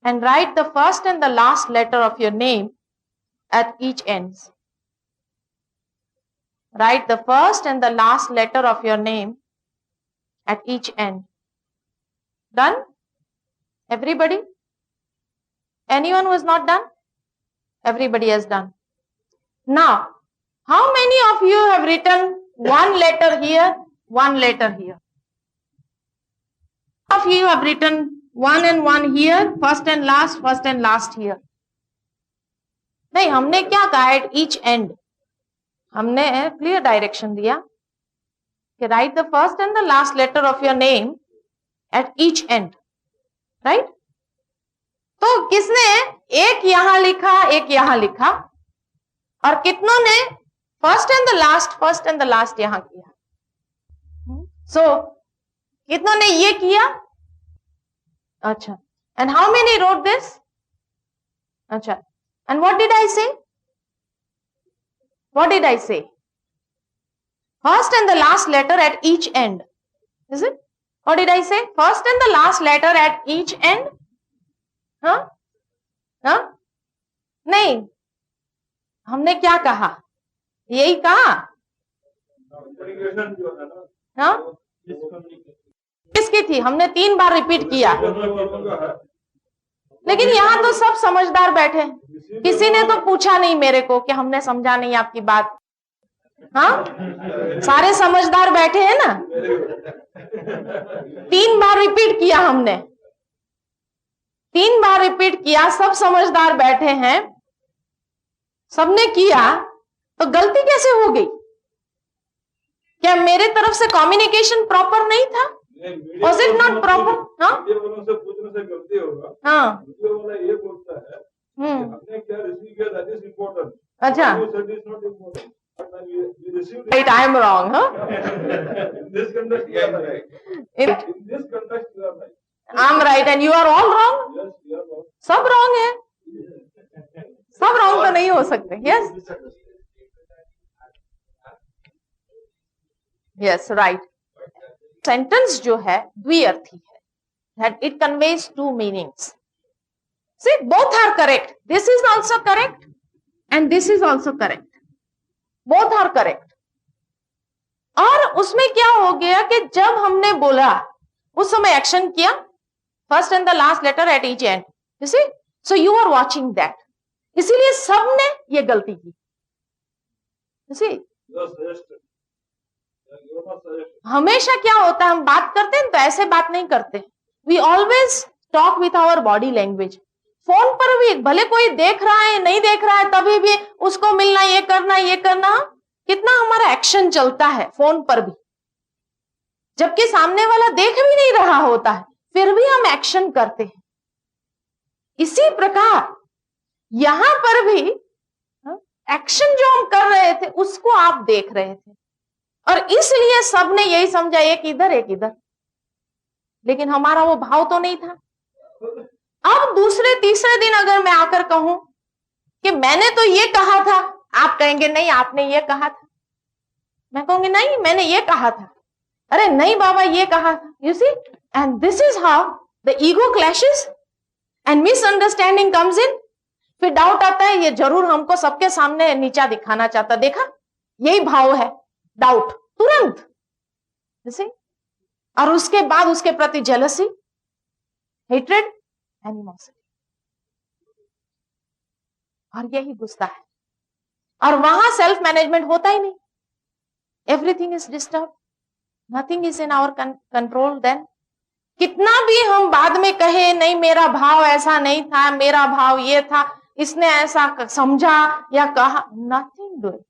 and write the first and the last letter of your name at each ends. Write the first and the last letter of your name at each end. Done? Everybody? Anyone who is not done? Everybody has done. Now, how many of you have written one letter here, one letter here? Of you have written 1 and 1 here, first and last here. नहीं, हमने क्या कहा, at each end, हमने clear direction दिया कि write the first and the last letter of your name at each end, write. तो किसने एक यहां लिखा, एक यहां लिखा, और कितनों ने फर्स्ट एंड द लास्ट यहां किया। सो कितनों ने ये किया? अच्छा, and how many wrote this? अच्छा, एंड व्हाट डिड आई से? What did I say? First and the last letter at each end. Is it? What did I say? First and the last letter at each end? हाँ? हाँ? नहीं, हमने क्या कहा? यही कहा? हाँ? किसकी थी? हमने 3 बार रिपीट किया, लेकिन यहां तो सब समझदार बैठे, किसी ने तो पूछा नहीं मेरे को कि हमने समझा नहीं आपकी बात। हाँ, सारे समझदार बैठे हैं ना। 3 बार रिपीट किया हमने, 3 बार रिपीट किया, सब समझदार बैठे हैं, सबने किया, तो गलती कैसे हो गई? क्या मेरे तरफ से कम्युनिकेशन प्रॉपर नहीं था? Was it not proper? हाँ? से पूछने से गलती होगा। हाँ। वाला ये बोलता है कि हमने क्या रिसीव किया, that is important. अच्छा। You said it's not important. But when we received Right, I am wrong, huh? in this context, you are right. In this context, you are right. I'm right and you are all wrong. Yes, you are wrong. सब wrong है, सब wrong तो नहीं हो सकते। Yes, yes, right. Sentence जो है द्विअर्थी है, that it conveys 2 meanings. See, both are correct. This is also correct and this is also correct. Both are correct. और उसमें क्या हो गया कि जब हमने बोला उस समय एक्शन किया, first and the last letter at each end, you see, so you are watching that. इसीलिए सबने ये गलती की। you see, हमेशा क्या होता है, हम बात करते हैं तो ऐसे बात नहीं करते, we always talk with our body language. Phone पर भी भले कोई देख रहा है नहीं देख रहा है, तभी भी उसको मिलना, ये करना, ये करना, कितना हमारा एक्शन चलता है फोन पर भी, जबकि सामने वाला देख भी नहीं रहा होता है, फिर भी हम एक्शन करते हैं। इसी प्रकार यहां पर भी एक्शन जो हम कर रहे थे उसको आप देख रहे थे, और इसलिए सबने यही समझा एक इधर एक इधर, लेकिन हमारा वो भाव तो नहीं था। अब दूसरे तीसरे दिन अगर मैं आकर कहूं कि मैंने तो ये कहा था, आप कहेंगे नहीं आपने ये कहा था, मैं कहूंगी नहीं मैंने ये कहा था, अरे नहीं बाबा ये कहा था। You see, and this is how the ego clashes and misunderstanding comes in. फिर डाउट आता है, ये जरूर हमको सबके सामने नीचा दिखाना चाहता, देखा यही भाव है, डाउट तुरंत, और उसके बाद उसके प्रति जेलसी, हेट्रेड, एनिमोसिटी, और यही गुस्सा है। और वहां सेल्फ मैनेजमेंट होता ही नहीं, everything is disturb, nothing is in our control. Then कितना भी हम बाद में कहे नहीं मेरा भाव ऐसा नहीं था, मेरा भाव ये था, इसने ऐसा समझा या कहा, nothing doing,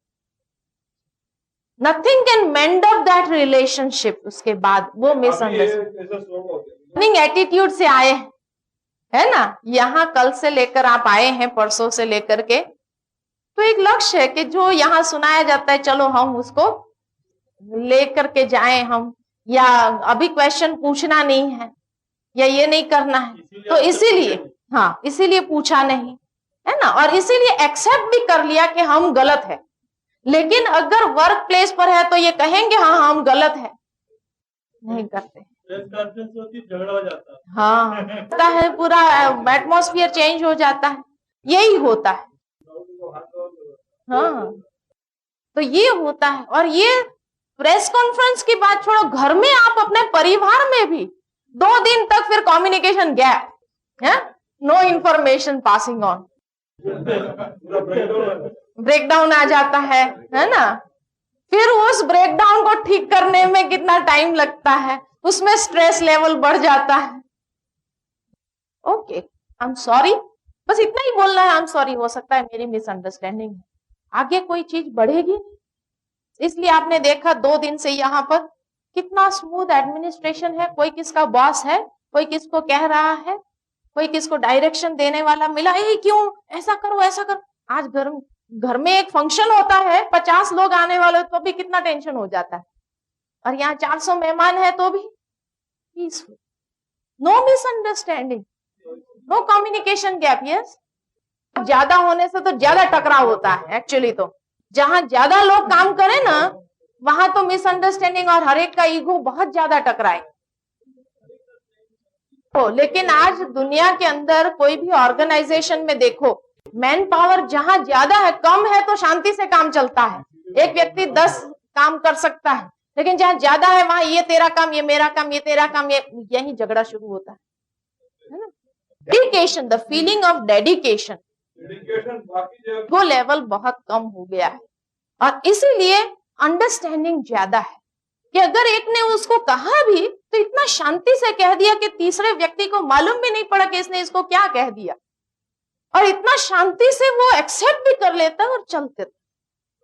nothing can mend up that relationship. उसके बाद वो मिसअंडरस्टैंडिंग एटीट्यूड से आए है ना, यहाँ कल से लेकर आप आए हैं, परसों से लेकर के, तो एक लक्ष्य है कि जो यहाँ सुनाया जाता है चलो हम उसको लेकर के जाएं हम, या अभी क्वेश्चन पूछना नहीं है या ये नहीं करना है, तो इसीलिए हाँ इसीलिए पूछा नहीं है ना, और इसीलिए एक्सेप्ट भी कर लिया कि हम गलत है। लेकिन अगर वर्क प्लेस पर है तो ये कहेंगे हाँ हम गलत है, नहीं करते, झगड़ा हो जाता है, हाँ होता है, पूरा एटमॉस्फेयर चेंज हो जाता है, यही होता है। हाँ तो ये होता है। और ये प्रेस कॉन्फ्रेंस की बात छोड़ो, घर में आप अपने परिवार में भी 2 दिन तक फिर कम्युनिकेशन गैप है, no information passing on, breakdown आ जाता है ना। फिर उस ब्रेकडाउन को ठीक करने में कितना टाइम लगता है, उसमें स्ट्रेस लेवल बढ़ जाता है। ओके आई एम सॉरी, बस इतना ही बोलना है, आई एम सॉरी, हो सकता है मेरी मिसअंडरस्टैंडिंग है, आगे कोई चीज बढ़ेगी नहीं। इसलिए आपने देखा 2 दिन से यहाँ पर कितना स्मूथ एडमिनिस्ट्रेशन है, कोई किसका बॉस है, कोई किसको कह रहा है, कोई किसको डायरेक्शन देने वाला मिला, ये क्यों ऐसा करो ऐसा करो। आज घर में एक फंक्शन होता है, 50 लोग आने वाले तो भी कितना टेंशन हो जाता है, और यहाँ 400 मेहमान है तो भी peaceful, no misunderstanding, no communication gap. Yes, ज्यादा होने से तो ज्यादा टकराव होता है एक्चुअली। तो जहां ज्यादा लोग काम करें ना, वहां तो मिसअंडरस्टैंडिंग और हर एक का ईगो बहुत ज्यादा टकराए। तो लेकिन आज दुनिया के अंदर कोई भी ऑर्गेनाइजेशन में देखो, मैन पावर जहां ज्यादा है, कम है तो शांति से काम चलता है, एक व्यक्ति 10 काम कर सकता है, लेकिन जहां ज्यादा है वहां ये तेरा काम, ये मेरा काम, ये तेरा काम, यही झगड़ा शुरू होता है ना। Dedication, the feeling of dedication, वो लेवल बहुत कम हो गया है, और इसीलिए अंडरस्टैंडिंग ज्यादा है कि अगर एक ने उसको कहा भी तो इतना शांति से कह दिया कि तीसरे व्यक्ति को मालूम भी नहीं पड़ा कि इसने इसको क्या कह दिया, और इतना शांति से वो एक्सेप्ट भी कर लेता है और चलते।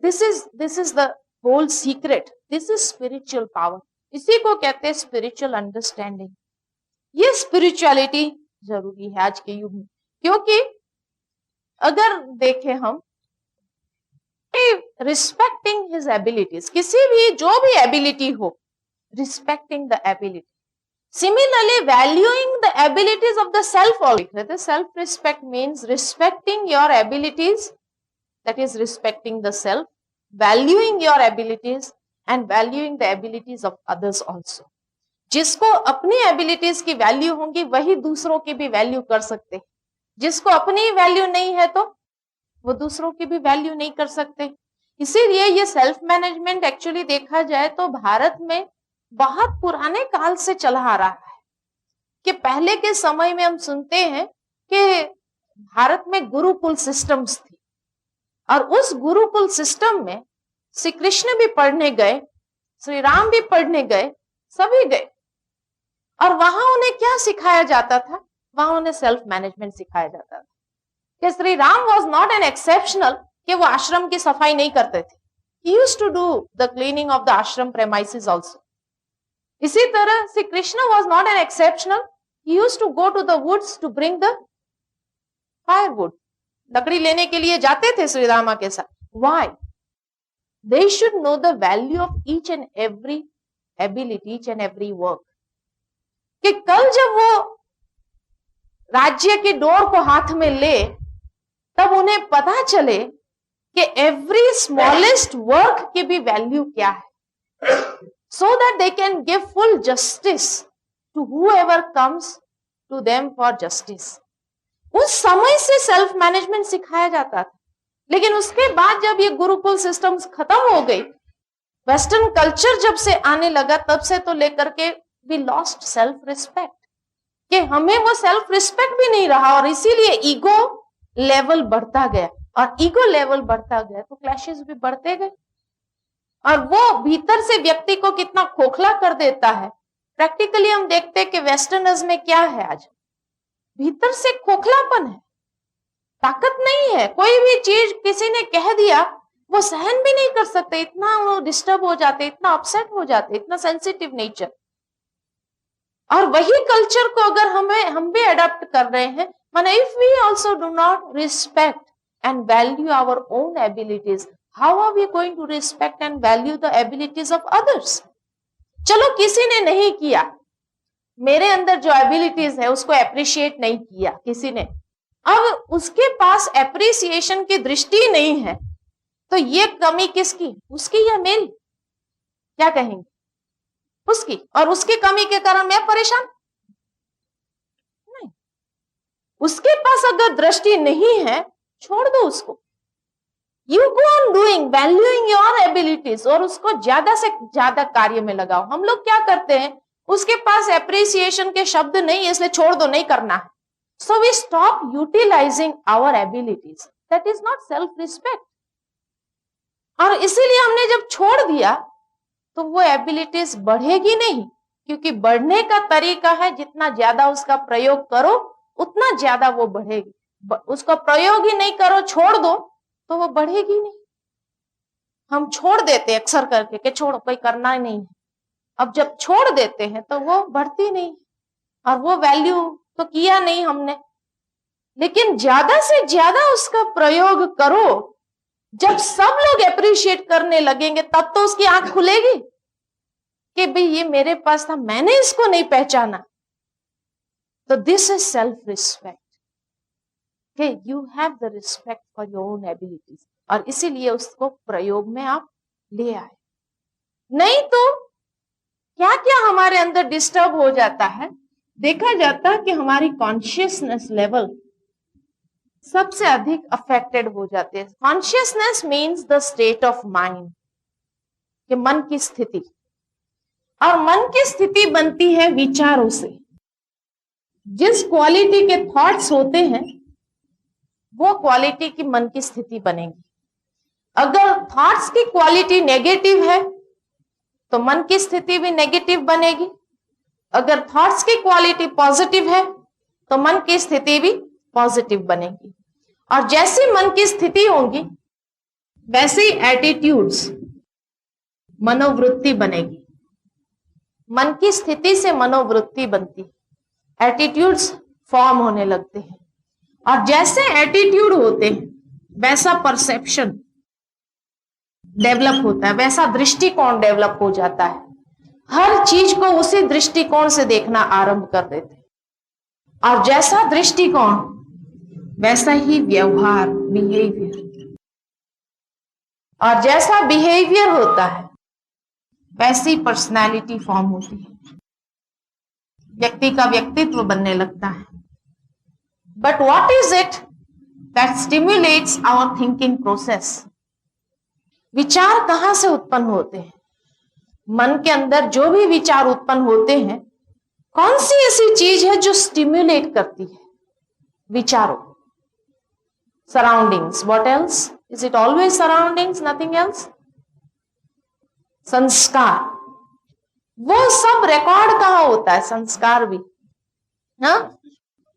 This is the whole secret, this is spiritual power, इसी को कहते हैं स्पिरिचुअल अंडरस्टैंडिंग। ये स्पिरिचुअलिटी जरूरी है आज के युग में, क्योंकि अगर देखें हम, रिस्पेक्टिंग हिज एबिलिटीज, किसी भी जो भी एबिलिटी हो, respecting the ability, similarly valuing the abilities of the self also. Self respect means respecting your abilities, that is respecting the self, valuing your abilities and valuing the abilities of others also. जिसको अपनी abilities की value होंगी वही दूसरों की भी value कर सकते हैं, जिसको अपनी वैल्यू नहीं है तो वो दूसरों की भी वैल्यू नहीं कर सकते। इसीलिए ये सेल्फ मैनेजमेंट एक्चुअली देखा जाए तो भारत में बहुत पुराने काल से चला आ रहा है, कि पहले के समय में हम सुनते हैं कि भारत में गुरुकुल सिस्टम्स थी, और उस गुरुकुल सिस्टम में श्री कृष्ण भी पढ़ने गए, श्री राम भी पढ़ने गए, सभी गए, और वहां उन्हें क्या सिखाया जाता था, वहां उन्हें सेल्फ मैनेजमेंट सिखाया जाता था। कि Shri Ram was not an exceptional कि वो आश्रम की सफाई नहीं करते थे, he used to do the cleaning of the ashram premises also. इसी तरह Shri Krishna was not an exceptional, he used to go to the woods to bring the firewood, लकड़ी लेने के लिए जाते थे श्री रामा के साथ। Why? They should know the value of each and every ability, each and every work, कि कल जब वो राज्य की डोर को हाथ में ले तब उन्हें पता चले कि एवरी स्मॉलेस्ट वर्क की भी वैल्यू क्या है, so that they can give full justice to whoever comes to them for justice. उस समय से सेल्फ मैनेजमेंट सिखाया जाता था, लेकिन उसके बाद जब ये गुरुकुल सिस्टम्स खत्म हो गई, वेस्टर्न कल्चर जब से आने लगा, तब से तो लेकर के वी लॉस्ट सेल्फ रिस्पेक्ट, कि हमें वो सेल्फ रिस्पेक्ट भी नहीं रहा, और इसीलिए ईगो लेवल बढ़ता गया, और ईगो लेवल बढ़ता गया तो क्लैशेस भी बढ़ते गए, और वो भीतर से व्यक्ति को कितना खोखला कर देता है। प्रैक्टिकली हम देखते हैं कि वेस्टर्नर्स में क्या है, आज भीतर से खोखलापन है, ताकत नहीं है। कोई भी चीज किसी ने कह दिया वो सहन भी नहीं कर सकते, इतना वो डिस्टर्ब हो जाते, इतना अपसेट हो जाते, इतना सेंसिटिव नेचर। और वही कल्चर को अगर हम भी अडॉप्ट कर रहे हैं, माने if we also do not respect and value our own abilities, how are we going to respect and value the abilities of others? चलो किसी ने नहीं किया, मेरे अंदर जो एबिलिटीज है उसको एप्रिशिएट नहीं किया किसी ने, अब उसके पास एप्रिसिएशन की दृष्टि नहीं है, तो ये कमी किसकी, उसकी या मेरी? क्या कहेंगे? उसकी। और उसकी कमी के कारण मैं परेशान नहीं। उसके पास अगर दृष्टि नहीं है, छोड़ दो उसको। You go on doing, valuing your abilities, और उसको ज्यादा से ज्यादा कार्य में लगाओ। हम लोग क्या करते हैं, उसके पास एप्रिसिएशन के शब्द नहीं है इसलिए छोड़ दो, नहीं करना है, so we stop utilising our abilities, that is not self respect. और इसीलिए हमने जब छोड़ दिया तो वो एबिलिटीज बढ़ेगी नहीं, क्योंकि बढ़ने का तरीका है जितना ज्यादा उसका प्रयोग करो उतना ज्यादा वो बढ़ेगी। उसका प्रयोग ही नहीं करो, छोड़ दो, तो वो बढ़ेगी नहीं। हम छोड़ देते अक्सर करके कि छोड़ो, कोई करना ही नहीं है, अब जब छोड़ देते हैं तो वो बढ़ती नहीं, और वो वैल्यू तो किया नहीं हमने, लेकिन ज्यादा से ज्यादा उसका प्रयोग करो। जब सब लोग अप्रिशिएट करने लगेंगे तब तो उसकी आंख खुलेगी कि भाई ये मेरे पास था, मैंने इसको नहीं पहचाना। तो दिस इज सेल्फ रिस्पेक्ट, कि you have the respect for your own abilities, और इसीलिए उसको प्रयोग में आप ले आए। नहीं तो क्या क्या हमारे अंदर डिस्टर्ब हो जाता है, देखा जाता है कि हमारी कॉन्शियसनेस लेवल सबसे अधिक अफेक्टेड हो जाते हैं। Consciousness means the state of mind, कि मन की स्थिति, और मन की स्थिति बनती है विचारों से। जिस क्वालिटी के थॉट्स होते हैं वो क्वालिटी की मन की स्थिति बनेगी। अगर थॉट्स की क्वालिटी नेगेटिव है तो मन की स्थिति भी नेगेटिव बनेगी। अगर थॉट्स की क्वालिटी पॉजिटिव है तो मन की स्थिति भी पॉजिटिव बनेगी। और जैसी मन की स्थिति होगी वैसी एटीट्यूड्स, मनोवृत्ति बनेगी। मन की स्थिति से मनोवृत्ति बनती है, एटीट्यूड्स फॉर्म होने लगते हैं, और जैसे एटीट्यूड होते हैं वैसा परसेप्शन डेवलप होता है, वैसा दृष्टिकोण डेवलप हो जाता है। हर चीज को उसी दृष्टिकोण से देखना आरंभ कर देते हैं, और जैसा दृष्टिकोण वैसा ही व्यवहार, बिहेवियर, और जैसा बिहेवियर होता है वैसी पर्सनालिटी फॉर्म होती है, व्यक्ति का व्यक्तित्व बनने लगता है। But what is it that stimulates our thinking process? विचार कहां से उत्पन्न होते हैं? मन के अंदर जो भी विचार उत्पन्न होते हैं, कौन सी ऐसी चीज है जो स्टिम्युलेट करती है विचारों? Surroundings. What else? Is it always surroundings, nothing else? संस्कार। वो सब रिकॉर्ड कहां होता है? संस्कार भी ना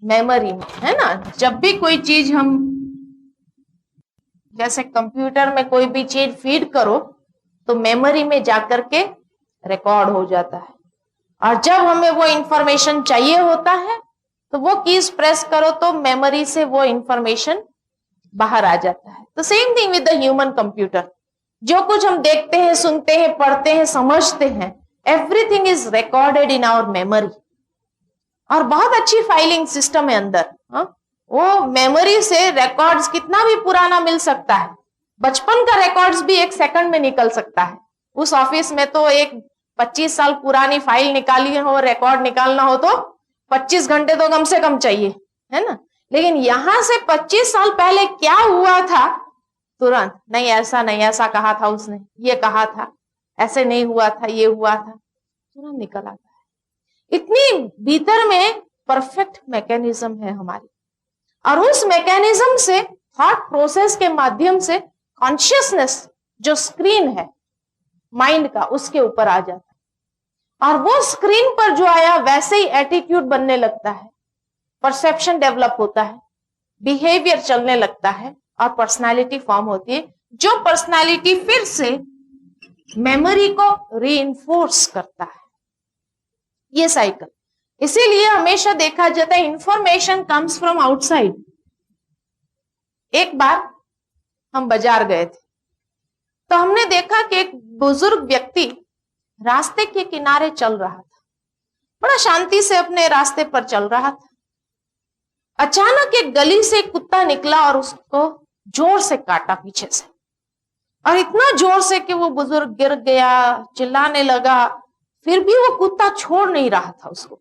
मेमोरी में, है ना। जब भी कोई चीज हम, जैसे कंप्यूटर में कोई भी चीज फीड करो तो मेमोरी में जाकर के रिकॉर्ड हो जाता है, और जब हमें वो इंफॉर्मेशन चाहिए होता है तो वो कीज प्रेस करो तो मेमोरी से वो इंफॉर्मेशन बाहर आ जाता है। तो same thing with the human computer. जो कुछ हम देखते हैं, सुनते हैं, पढ़ते हैं, समझते हैं, everything is recorded in our memory. और बहुत अच्छी फाइलिंग सिस्टम है अंदर। वो मेमोरी से रिकॉर्ड्स कितना भी पुराना मिल सकता है। बचपन का रिकॉर्ड्स भी 1 सेकंड में निकल सकता है। उस ऑफिस में तो एक 25 साल पुरानी फाइल निकाली हो, रिकॉर्ड निकालना हो तो 25 घंटे तो कम से कम चाहिए, है ना। लेकिन यहां से 25 साल पहले क्या हुआ था, तुरंत नहीं, ऐसा नहीं, ऐसा कहा था उसने, ये कहा था, ऐसे नहीं हुआ था, ये हुआ था, तुरंत निकल आता है। इतनी भीतर में परफेक्ट मैकेनिज्म है हमारी, और उस मैकेनिज्म से थॉट प्रोसेस के माध्यम से कॉन्शियसनेस जो स्क्रीन है माइंड का, उसके ऊपर आ जाता है, और वो स्क्रीन पर जो आया वैसे ही एटीट्यूड बनने लगता है, परसेप्शन डेवलप होता है, बिहेवियर चलने लगता है, और पर्सनालिटी फॉर्म होती है, जो पर्सनालिटी फिर से मेमोरी को रीइंफोर्स करता है। ये साइकिल। इसीलिए हमेशा देखा जाता है इंफॉर्मेशन कम्स फ्रॉम आउटसाइड। एक बार हम बाजार गए थे तो हमने देखा कि एक बुजुर्ग व्यक्ति रास्ते के किनारे चल रहा था, बड़ा शांति से अपने रास्ते पर चल रहा था। अचानक एक गली से एक कुत्ता निकला और उसको जोर से काटा पीछे से, और इतना जोर से कि वो बुजुर्ग गिर गया, चिल्लाने लगा। फिर भी वो कुत्ता छोड़ नहीं रहा था उसको।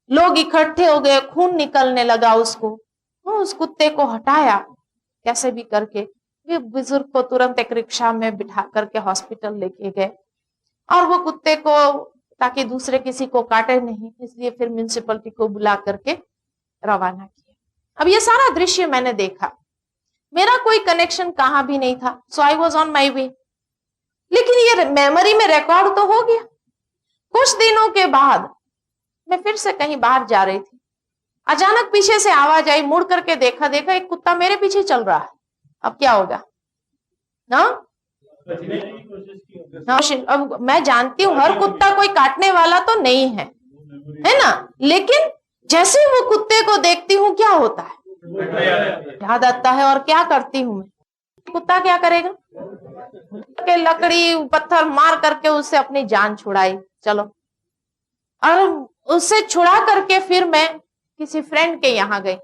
लोग इकट्ठे हो गए, खून निकलने लगा उसको। उस कुत्ते को हटाया कैसे भी करके। ये बुजुर्ग को तुरंत एक रिक्शा में बिठा करके हॉस्पिटल लेके गए, और वो कुत्ते को, ताकि दूसरे किसी को काटे नहीं, इसलिए फिर म्युनिसिपैलिटी को बुला करके रवाना किया। अब ये सारा दृश्य मैंने देखा, मेरा कोई कनेक्शन कहां भी नहीं था, सो आई वॉज ऑन माई वे। लेकिन ये मेमोरी में रिकॉर्ड तो हो गया। कुछ दिनों के बाद मैं फिर से कहीं बाहर जा रही थी, अचानक पीछे से आवाज आई, मुड़ करके देखा एक कुत्ता मेरे पीछे चल रहा है। अब क्या होगा ना? अब मैं जानती हूँ हर कुत्ता कोई काटने वाला तो नहीं है, है ना, लेकिन जैसे ही वो कुत्ते को देखती हूँ क्या होता है, याद आता है। और क्या करती हूँ मैं, कुत्ता क्या करेगा के लकड़ी पत्थर मार करके उससे अपनी जान छुड़ाई, चलो। और उससे छुड़ा करके फिर मैं किसी फ्रेंड के यहाँ गई,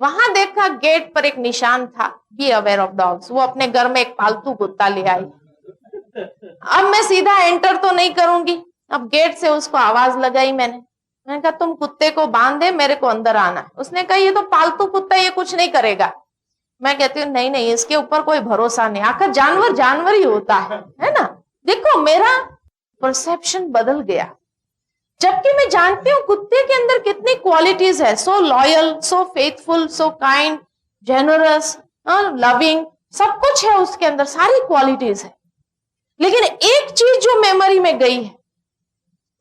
वहां देखा गेट पर एक निशान था, बी अवेयर ऑफ डॉग्स। वो अपने घर में एक पालतू कुत्ता ले आई। अब मैं सीधा एंटर तो नहीं करूंगी, अब गेट से उसको आवाज लगाई मैंने कहा तुम कुत्ते को बांध दे, मेरे को अंदर आना है। उसने कहा ये तो पालतू कुत्ता, ये कुछ नहीं करेगा। मैं कहती हूँ नहीं नहीं, इसके ऊपर कोई भरोसा नहीं, आखिर जानवर जानवर ही होता है ना। देखो मेरा परसेप्शन बदल गया, जबकि मैं जानती हूँ कुत्ते के अंदर कितनी क्वालिटीज है, सो लॉयल, सो faithful, so kind, generous, loving, सब कुछ है उसके अंदर, सारी क्वालिटीज है। लेकिन एक चीज जो मेमोरी में गई है,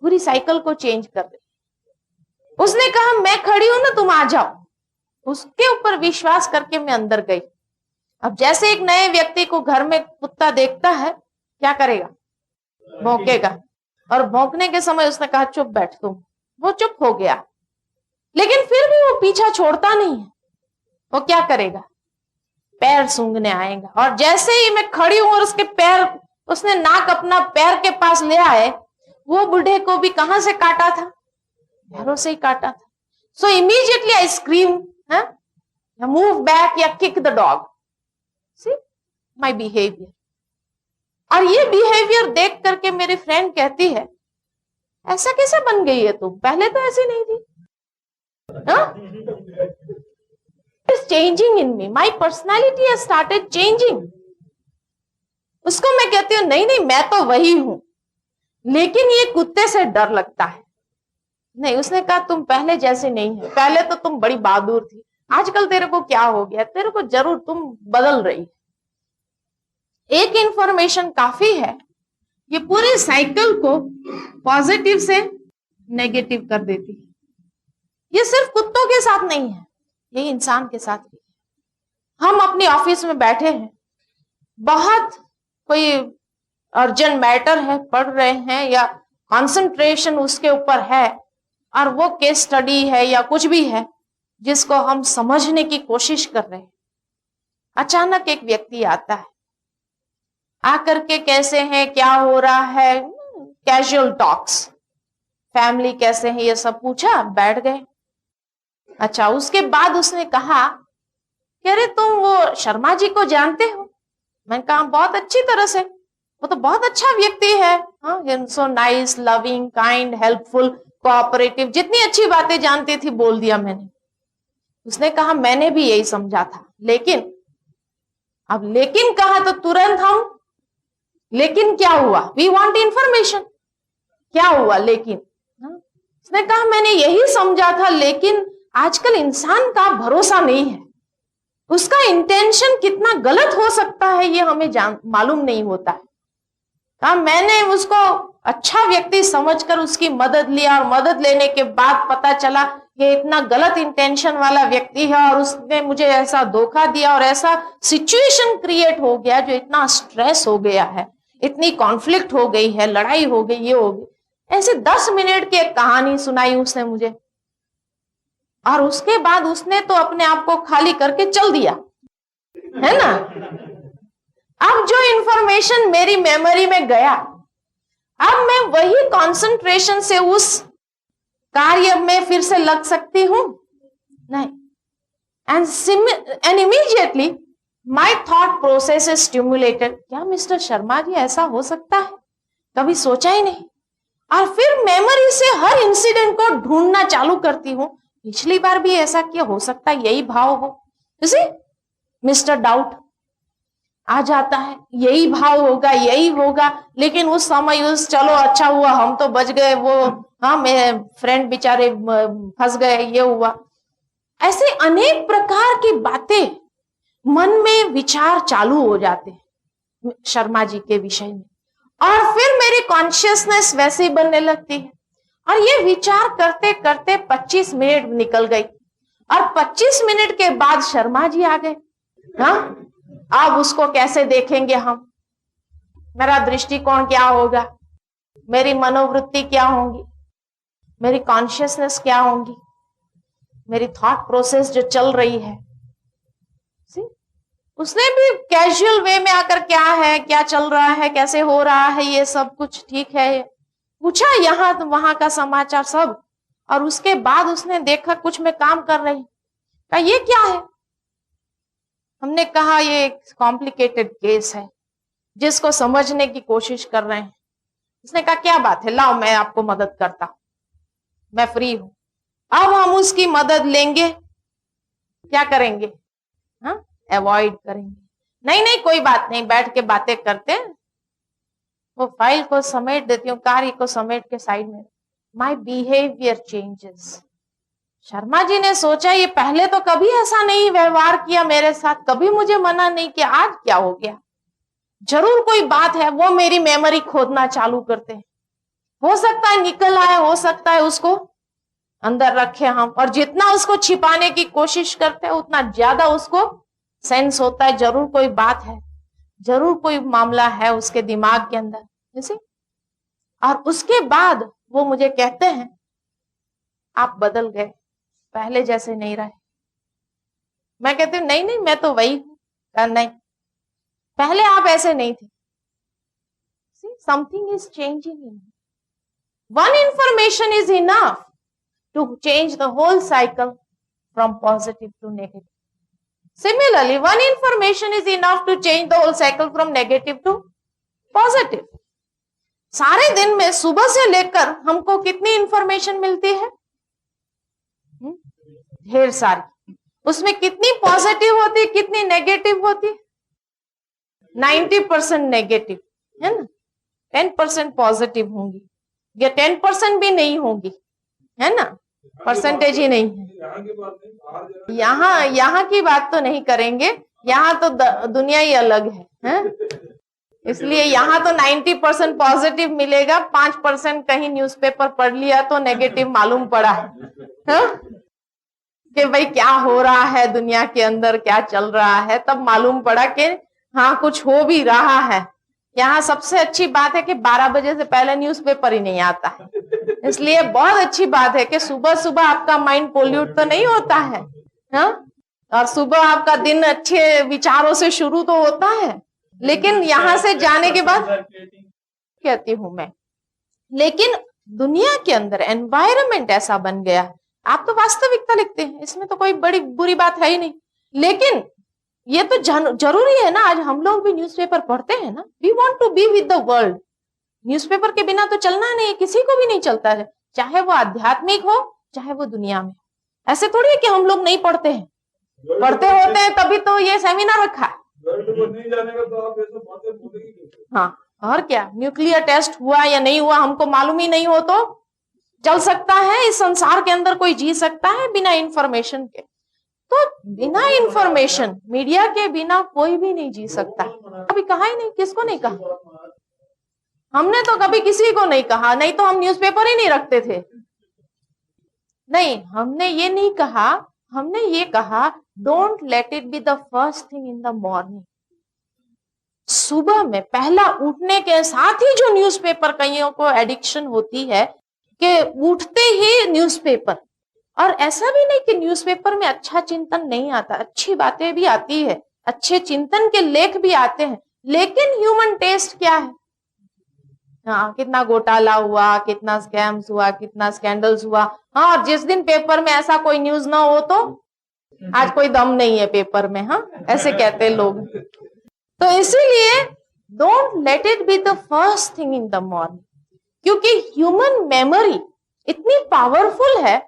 पूरी साइकिल को चेंज कर दे। उसने कहा मैं खड़ी हूं ना, तुम आ जाओ। उसके ऊपर विश्वास करके मैं अंदर गई। अब जैसे एक नए व्यक्ति को घर में कुत्ता देखता है, क्या करेगा, भौंकेगा। और भौंकने के समय उसने कहा चुप बैठ तुम, वो चुप हो गया। लेकिन फिर भी वो पीछा छोड़ता नहीं है, वो क्या करेगा, पैर सूंघने आएगा। और जैसे ही मैं खड़ी हूं और उसके पैर, उसने नाक अपना पैर के पास ले आए, वो बूढ़े को भी कहां से काटा था, पैरों से ही काटा था। So immediately I scream, move back या kick the dog. See my behaviour. और ये बिहेवियर देख करके मेरी फ्रेंड कहती है ऐसा कैसे बन गई है तुम, पहले तो ऐसी नहीं थी। It's changing in me, my personality has started changing. उसको मैं कहती हूँ नहीं नहीं मैं तो वही हूं, लेकिन ये कुत्ते से डर लगता है। नहीं, उसने कहा तुम पहले जैसे नहीं है, पहले तो तुम बड़ी बहादुर थी, आजकल तेरे को क्या हो गया, तेरे को जरूर तुम बदल रही। एक इंफॉर्मेशन काफी है, ये पूरी साइकिल को पॉजिटिव से नेगेटिव कर देती है। ये सिर्फ कुत्तों के साथ नहीं है, ये इंसान के साथ भी है। हम अपनी ऑफिस में बैठे हैं, बहुत कोई अर्जेंट मैटर है, पढ़ रहे हैं या कंसंट्रेशन उसके ऊपर है, और वो केस स्टडी है या कुछ भी है जिसको हम समझने की कोशिश कर रहे हैं। अचानक एक व्यक्ति आता है, आकर के कैसे हैं, क्या हो रहा है, कैजुअल टॉक्स, फैमिली कैसे है, ये सब पूछा, बैठ गए। अच्छा, उसके बाद उसने कहा कि अरे तुम वो शर्मा जी को जानते हो? मैंने कहा बहुत अच्छी तरह से, वो तो बहुत अच्छा व्यक्ति है, so nice, loving, kind, helpful, cooperative, जितनी अच्छी बातें जानती थी बोल दिया मैंने। उसने कहा मैंने भी यही समझा था, लेकिन अब लेकिन कहा तो तुरंत हम, लेकिन क्या हुआ, वी वांट इंफॉर्मेशन, क्या हुआ लेकिन। उसने कहा मैंने यही समझा था, लेकिन आजकल इंसान का भरोसा नहीं है, उसका इंटेंशन कितना गलत हो सकता है ये हमें मालूम नहीं होता है। कहा मैंने उसको अच्छा व्यक्ति समझकर उसकी मदद लिया, और मदद लेने के बाद पता चला ये इतना गलत इंटेंशन वाला व्यक्ति है, और उसने मुझे ऐसा धोखा दिया, और ऐसा सिचुएशन क्रिएट हो गया जो इतना स्ट्रेस हो गया है, इतनी कॉन्फ्लिक्ट हो गई है, लड़ाई हो गई, ये हो गई। ऐसे 10 मिनट की एक कहानी सुनाई उसने मुझे, और उसके बाद उसने तो अपने आप को खाली करके चल दिया, है ना। अब जो इंफॉर्मेशन मेरी मेमोरी में गया, अब मैं वही कंसंट्रेशन से उस कार्य में फिर से लग सकती हूं? नहीं। And immediately my thought process is stimulated, क्या मिस्टर शर्मा जी ऐसा हो सकता है, कभी सोचा ही नहीं। और फिर मेमोरी से हर इंसिडेंट को ढूंढना चालू करती हूं, पिछली बार भी ऐसा क्या हो सकता है, यही भाव हो, मिस्टर डाउट आ जाता है, यही भाव होगा, यही होगा। लेकिन उस समय उस चलो अच्छा हुआ हम तो बच गए, वो मेरे फ्रेंड बेचारे फंस गए, ये हुआ। ऐसे अनेक प्रकार की बातें मन में विचार चालू हो जाते हैं शर्मा जी के विषय में, और फिर मेरी कॉन्शियसनेस वैसे ही बनने लगती है। और ये विचार करते करते 25 मिनट निकल गई, और 25 मिनट के बाद शर्मा जी आ गए। अब उसको कैसे देखेंगे हम, मेरा दृष्टिकोण क्या होगा, मेरी मनोवृत्ति क्या होगी, मेरी कॉन्शियसनेस क्या होगी, मेरी थॉट प्रोसेस जो चल रही है। उसने भी कैजुअल वे में आकर क्या है, क्या चल रहा है, कैसे हो रहा है, ये सब कुछ ठीक है पूछा, यहाँ तो वहां का समाचार सब, और उसके बाद उसने देखा कुछ मैं काम कर रही, कहा ये क्या है। हमने कहा ये एक कॉम्प्लिकेटेड केस है जिसको समझने की कोशिश कर रहे हैं। उसने कहा क्या बात है, लाओ मैं आपको मदद करता हूं, मैं फ्री हूं। अब हम उसकी मदद लेंगे, क्या करेंगे, हाँ, अवॉइड करेंगे। नहीं नहीं कोई बात नहीं, बैठ के बातें करते हैं। वो फाइल को समेट देती हूँ, कार्य को समेट के साइड में। My behaviour changes. Sharma ji ने सोचा ये पहले तो कभी ऐसा नहीं व्यवहार किया मेरे साथ, कभी मुझे मना नहीं किया, आज क्या हो गया, जरूर कोई बात है। वो मेरी मेमोरी खोदना चालू करते हैं, हो सकता है निकल आए, हो सकता है उसको अंदर रखे हम, और जितना उसको छिपाने की कोशिश करते हैं उतना ज्यादा उसको सेंस होता है, जरूर कोई बात है, जरूर कोई मामला है उसके दिमाग के अंदर, जैसे। और उसके बाद वो मुझे कहते हैं आप बदल गए, पहले जैसे नहीं रहे। मैं कहती हूँ नहीं नहीं मैं तो वही हूं। नहीं, पहले आप ऐसे नहीं थे। Something is changing in you. One information is enough to change the whole cycle from positive to negative. Similarly, one information is enough to change the whole cycle from negative to positive. सारे दिन में सुबह से लेकर हमको कितनी information मिलती है, ढेर सारी। उसमें कितनी पॉजिटिव होती है, कितनी नेगेटिव होती है, 90% नेगेटिव है ना, 10% पॉजिटिव होंगी, या 10% भी नहीं होंगी, है ना, परसेंटेज ही नहीं है। यहाँ की बात तो नहीं करेंगे, यहाँ तो दुनिया ही अलग है? इसलिए यहाँ तो 90% पॉजिटिव मिलेगा, 5% कहीं न्यूज़पेपर पढ़ लिया तो नेगेटिव मालूम पड़ा कि भाई क्या हो रहा है दुनिया के अंदर, क्या चल रहा है, तब मालूम पड़ा कि हाँ कुछ हो भी रहा है। यहाँ सबसे अच्छी बात है कि 12 बजे से पहले न्यूज़पेपर ही नहीं आता है, इसलिए बहुत अच्छी बात है कि सुबह सुबह आपका माइंड पोल्यूट तो नहीं होता है, हाँ? और सुबह आपका दिन अच्छे विचारों से शुरू तो होता है। लेकिन यहाँ से जाने के बाद कहती हूं मैं, लेकिन दुनिया के अंदर एनवायरनमेंट ऐसा बन गया, आप तो वास्तविकता लिखते हैं, इसमें तो कोई बड़ी बुरी बात है ही नहीं, लेकिन ये तो जरूरी है ना, आज हम लोग भी न्यूज़पेपर पढ़ते हैं ना, we want to be with the world. Newspaper के बिना तो चलना नहीं, किसी को भी नहीं चलता है, चाहे वो आध्यात्मिक हो चाहे वो दुनिया में। ऐसे थोड़ी है कि हम लोग नहीं पढ़ते हैं, पढ़ते होते हैं तभी तो ये सेमिनार रखा है। नहीं जानेगा तो आप ऐसे बातें बोलेंगे। हाँ, और क्या, न्यूक्लियर टेस्ट हुआ या नहीं हुआ हमको मालूम ही नहीं हो तो चल सकता है, इस संसार के अंदर कोई जी सकता है बिना इंफॉर्मेशन के? तो बिना इंफॉर्मेशन, मीडिया के बिना कोई भी नहीं जी सकता। कभी कहा ही नहीं, किसको नहीं कहा, हमने तो कभी किसी को नहीं कहा, नहीं तो हम न्यूज़पेपर ही नहीं रखते थे। नहीं, हमने ये नहीं कहा, हमने ये कहा don't let it be the first thing in the morning. सुबह में पहला उठने के साथ ही जो न्यूज़पेपर, कईयों को एडिक्शन होती है कि उठते ही न्यूज़पेपर, और ऐसा भी नहीं कि न्यूज़पेपर में अच्छा चिंतन नहीं आता, अच्छी बातें भी आती है, अच्छे चिंतन के लेख भी आते हैं, लेकिन ह्यूमन टेस्ट क्या है, हाँ कितना घोटाला हुआ, कितना स्कैम्स हुआ, कितना स्कैंडल्स हुआ। हाँ, जिस दिन पेपर में ऐसा कोई न्यूज ना हो तो आज कोई दम नहीं है पेपर में, हाँ ऐसे कहते हैं लोग। तो इसीलिए don't let it be the first thing in the morning, क्योंकि ह्यूमन मेमोरी इतनी पावरफुल है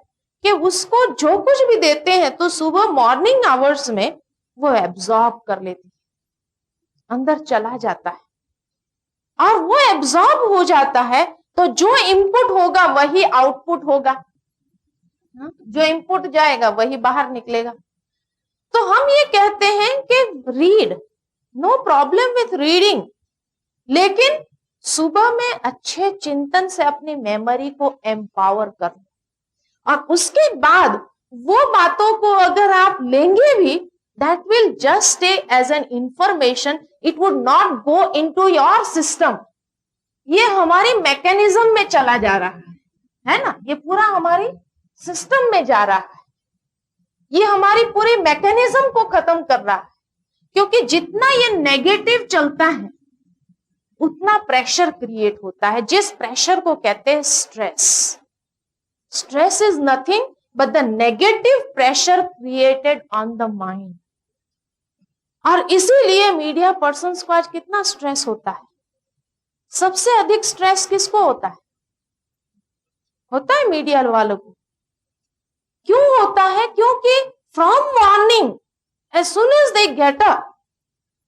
कि उसको जो कुछ भी देते हैं तो सुबह मॉर्निंग आवर्स में वो एब्जॉर्ब कर लेती है, अंदर चला जाता है, और वो एब्जॉर्ब हो जाता है तो जो इनपुट होगा वही आउटपुट होगा, जो इनपुट जाएगा वही बाहर निकलेगा। तो हम ये कहते हैं कि read, no problem with reading, लेकिन सुबह में अच्छे चिंतन से अपनी मेमोरी को एम्पावर कर, और उसके बाद वो बातों को अगर आप लेंगे भी that will just stay as an information. It would not go into your system. ये हमारी मैकेनिज्म में चला जा रहा है ना, ये पूरा हमारी सिस्टम में जा रहा है, ये हमारी पूरी मैकेनिज्म को खत्म कर रहा है। क्योंकि जितना ये नेगेटिव चलता है उतना प्रेशर क्रिएट होता है, जिस प्रेशर को कहते हैं stress. Stress is nothing but the negative pressure created on the mind. और इसीलिए मीडिया पर्सन्स को आज कितना स्ट्रेस होता है। सबसे अधिक स्ट्रेस किसको होता है मीडिया वालों को। क्यों होता है? क्योंकि from morning as soon as they get up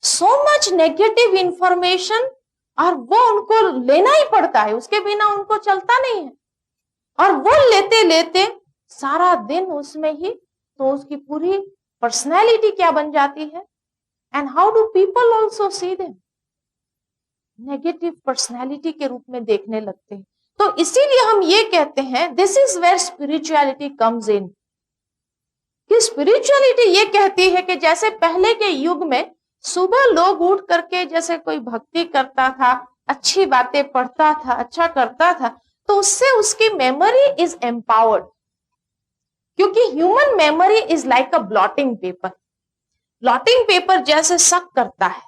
so much negative information, और वो उनको लेना ही पड़ता है, उसके बिना उनको चलता नहीं है। और वो लेते लेते सारा दिन उसमें ही, तो उसकी पूरी पर्सनैलिटी क्या बन जाती है। And how do people also see them, negative personality के रूप में देखने लगते हैं। तो इसीलिए हम ये कहते हैं this is where spirituality comes in. कि स्पिरिचुअलिटी ये कहती है कि जैसे पहले के युग में सुबह लोग उठ करके जैसे कोई भक्ति करता था, अच्छी बातें पढ़ता था, अच्छा करता था, तो उससे उसकी मेमोरी इज एम्पावर्ड। क्योंकि human memory is like a blotting paper. Blotting paper जैसे सक करता है,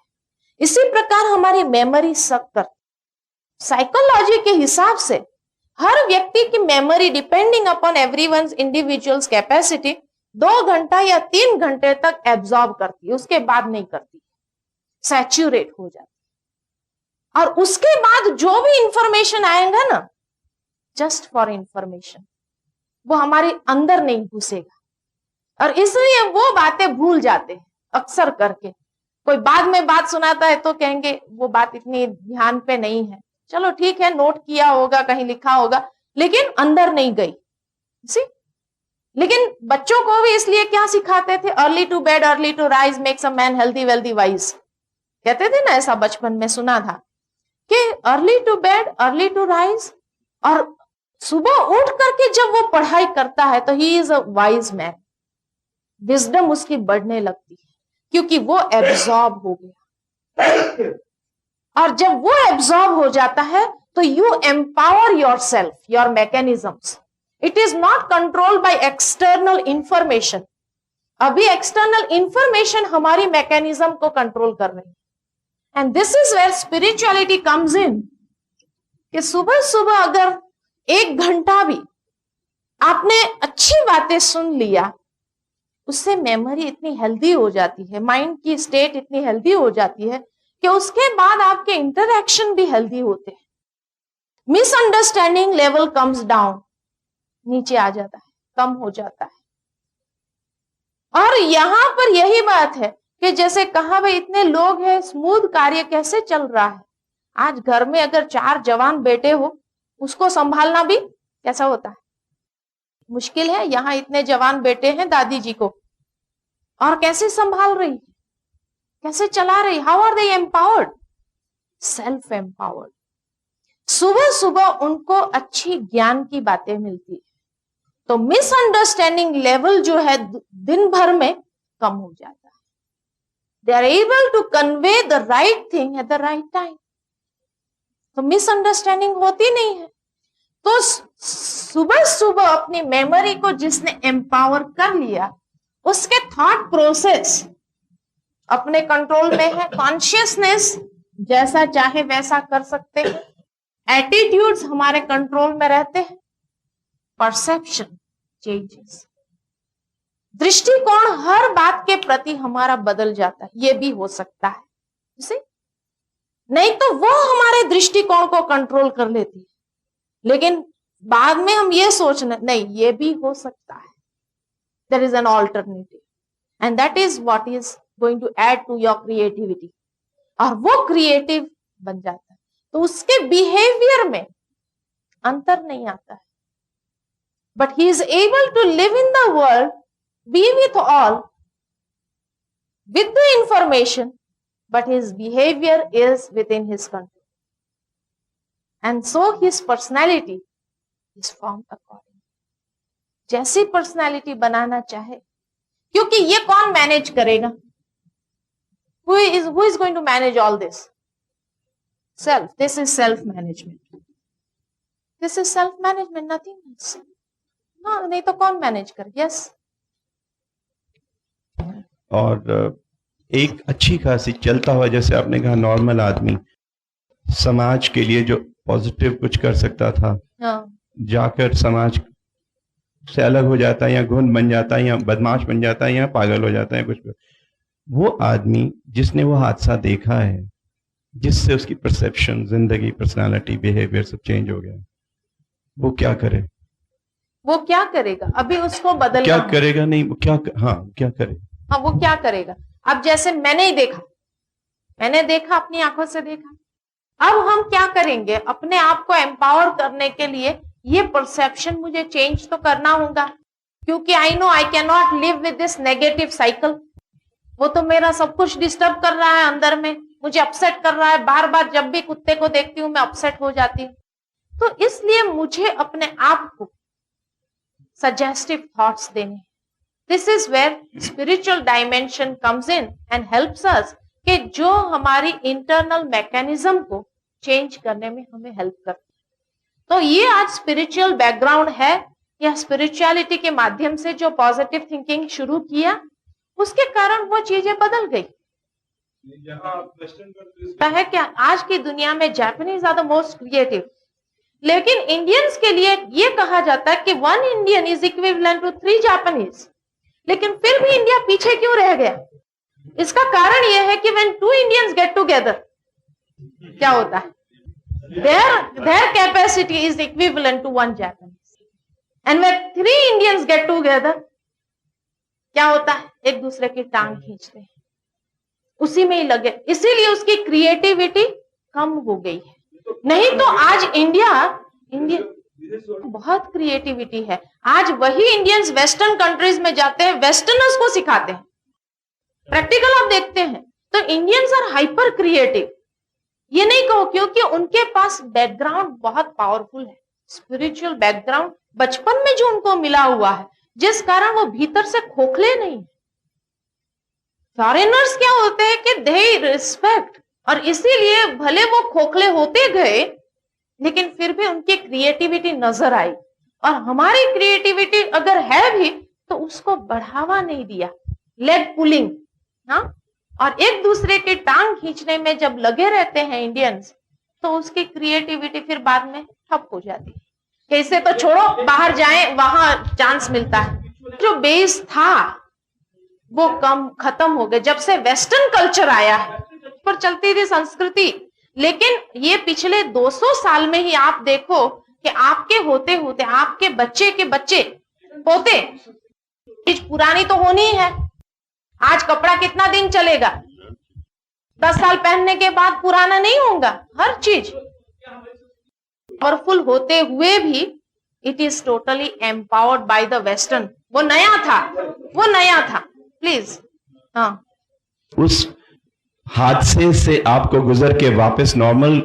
इसी प्रकार हमारी मेमोरी सक करती है। साइकोलॉजी के हिसाब से हर व्यक्ति की memory depending upon everyone's individuals capacity 2 घंटा या 3 घंटे तक एब्जॉर्ब करती है, उसके बाद नहीं करती, सैचुरेट हो जाती है। और उसके बाद जो भी इंफॉर्मेशन आएगा ना, जस्ट फॉर इंफॉर्मेशन, वो हमारे अंदर नहीं घुसेगा। और इसलिए वो बातें भूल जाते हैं अक्सर करके। कोई बाद में बात सुनाता है तो कहेंगे वो बात इतनी ध्यान पे नहीं है, चलो ठीक है, नोट किया होगा, कहीं लिखा होगा, लेकिन अंदर नहीं गई। सी, लेकिन बच्चों को भी इसलिए क्या सिखाते थे, early to bed early to rise makes a man healthy wealthy wise. कहते थे ना, ऐसा बचपन में सुना था कि early to bed early to rise, और सुबह उठ करके जब वो पढ़ाई करता है तो he is a wise man. Wisdom उसकी बढ़ने लगती है क्योंकि वो एब्जॉर्ब हो गया। और जब वो एब्जॉर्ब हो जाता है तो you empower yourself, your mechanisms. It is not controlled by external information. अभी एक्सटर्नल इंफॉर्मेशन हमारी मैकेनिज्म को कंट्रोल कर रही है। And this is where spirituality comes in. कि सुबह सुबह अगर 1 घंटा भी आपने अच्छी बातें सुन लिया, उससे मेमोरी इतनी हेल्दी हो जाती है, माइंड की स्टेट इतनी हेल्दी हो जाती है कि उसके बाद आपके इंटरैक्शन भी हेल्दी होते हैं। मिसअंडरस्टैंडिंग लेवल कम्स डाउन, नीचे आ जाता है, कम हो जाता है। और यहां पर यही बात है कि जैसे कहा भाई इतने लोग हैं, स्मूथ कार्य कैसे चल रहा है। आज घर में अगर 4 जवान बेटे हो, उसको संभालना भी कैसा होता है, मुश्किल है। यहां इतने जवान बेटे हैं दादी जी को, और कैसे संभाल रही, कैसे चला रही। How are they empowered? Self empowered. सुबह सुबह उनको अच्छी ज्ञान की बातें मिलती है, तो मिसअंडरस्टैंडिंग लेवल जो है दिन भर में कम हो जाता है। They are able to convey the right thing at the right time. तो मिसअंडरस्टैंडिंग होती नहीं है। तो सुबह सुबह अपनी मेमोरी को जिसने एम्पावर कर लिया, उसके थॉट प्रोसेस अपने कंट्रोल में है। कॉन्शियसनेस जैसा चाहे वैसा कर सकते हैं, एटीट्यूड्स हमारे कंट्रोल में रहते हैं, परसेप्शन चेंजेस, दृष्टिकोण हर बात के प्रति हमारा बदल जाता है। ये भी हो सकता है, नहीं तो वो हमारे दृष्टिकोण को कंट्रोल कर लेती है, लेकिन बाद में हम ये सोचना नहीं, ये भी हो सकता है। There is an alternative, and that is what is going to add to your creativity. और वो क्रिएटिव बन जाता है, तो उसके बिहेवियर में अंतर नहीं आता है। But he is able to live in the world, be with all, with the information, but his behavior is within his control. And so his personality is formed accordingly. जैसी पर्सनालिटी बनाना चाहे, क्योंकि ये कौन मैनेज करेगा? Who is going to manage all this? Self. This is self-management. This is self-management, nothing else. No, नहीं तो कौन manage कर? Yes. और एक अच्छी खासी चलता हुआ, जैसे आपने कहा, नॉर्मल आदमी समाज के लिए जो पॉजिटिव कुछ कर सकता था, हाँ. जाकर समाज से अलग हो जाता है, या घुन बन जाता है, या बदमाश बन जाता है, या पागल हो जाता है, कुछ वो आदमी जिसने वो हादसा देखा है, जिससे उसकी परसेप्शन, जिंदगी, पर्सनालिटी, बिहेवियर सब चेंज हो गया, वो क्या करे? वो क्या करेगा? अभी उसको बदलना क्या है. करेगा? नहीं, वो क्या, हाँ, क्या करे? हाँ, वो क्या करेगा? अब जैसे मैंने ही देखा, मैंने देखा, अपनी आंखों से देखा. अब हम क्या करेंगे? अपने आप को एम्पावर करने के लिए ये परसेप्शन मुझे चेंज तो करना होगा, क्योंकि I know I can not live with this negative cycle. वो तो मेरा सब कुछ डिस्टर्ब कर रहा है अंदर में, मुझे अपसेट कर रहा है. बार बार जब भी कुत्ते को देखती हूं मैं अपसेट हो जाती हूँ. तो इसलिए मुझे अपने आप को सजेस्टिव थॉट्स देने. This is where spiritual dimension comes in and helps us, कि जो हमारी इंटरनल मैकेनिज्म को चेंज करने में हमें हेल्प करती है. तो ये आज स्पिरिचुअल बैकग्राउंड है, या स्पिरिचुअलिटी के माध्यम से जो पॉजिटिव थिंकिंग शुरू किया, उसके कारण वो चीजें बदल गई. है क्या? आज की दुनिया में Japanese are the most creative, लेकिन इंडियंस के लिए ये कहा जाता है कि 1 Indian is equivalent to 3 Japanese. लेकिन फिर भी इंडिया पीछे क्यों रह गया? इसका कारण यह है कि व्हेन 2 इंडियंस गेट टुगेदर, क्या होता है? their capacity is equivalent to 1 Japanese. And when 3 Indians get together, क्या होता है? एक दूसरे की टांग खींचते हैं, उसी में ही लगे. इसीलिए उसकी क्रिएटिविटी कम हो गई है. नहीं तो आज इंडिया बहुत क्रिएटिविटी है. आज वही इंडियंस वेस्टर्न कंट्रीज में जाते हैं, वेस्टर्नर्स को सिखाते हैं. प्रैक्टिकल आप देखते हैं तो इंडियंस आर हाइपर क्रिएटिव. ये नहीं कहो, क्योंकि उनके पास बैकग्राउंड बहुत पावरफुल है, स्पिरिचुअल बैकग्राउंड बचपन में जो उनको मिला हुआ है, जिस कारण वो भीतर से खोखले नहीं. फॉरेनर्स क्या होते हैं कि दे रिस्पेक्ट, और इसीलिए भले वो खोखले होते गए, लेकिन फिर भी उनकी क्रिएटिविटी नजर आई. और हमारी क्रिएटिविटी अगर है भी तो उसको बढ़ावा नहीं दिया. लेग पुलिंग, हाँ, और एक दूसरे के टांग खींचने में जब लगे रहते हैं इंडियंस, तो उसकी क्रिएटिविटी फिर बाद में ठप हो जाती है. कैसे तो छोड़ो, बाहर जाएं, वहां चांस मिलता है. जो बेस था वो कम खत्म हो गया जब से वेस्टर्न कल्चर आया है. पर चलती थी संस्कृति, लेकिन ये पिछले 200 साल में ही आप देखो कि आपके होते होते आपके बच्चे के बच्चे पोते, चीज पुरानी तो होनी ही है. आज कपड़ा कितना दिन चलेगा? 10 साल पहनने के बाद पुराना नहीं होगा. हर चीज पावरफुल होते हुए भी it is totally empowered by the western. वो नया था. प्लीज, हाँ. उस हादसे से आपको गुजर के वापस नॉर्मल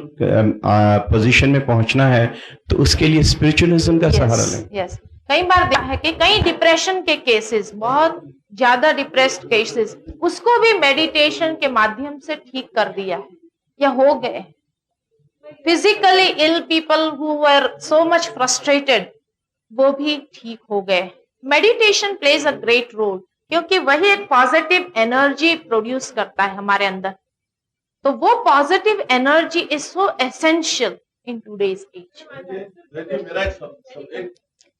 पोजीशन में पहुंचना है, तो उसके लिए स्पिरिचुअलिज्म का सहारा लें. यस. कई बार देखा है कि कई डिप्रेशन के केसेस, बहुत ज्यादा डिप्रेस्ड केसेस, उसको भी मेडिटेशन के माध्यम से ठीक कर दिया है या हो गए. Physically ill people who were so much frustrated, वो भी ठीक हो गए. Meditation plays a great role, क्योंकि वही एक पॉजिटिव एनर्जी प्रोड्यूस करता है हमारे अंदर. तो वो positive energy is so essential in today's age.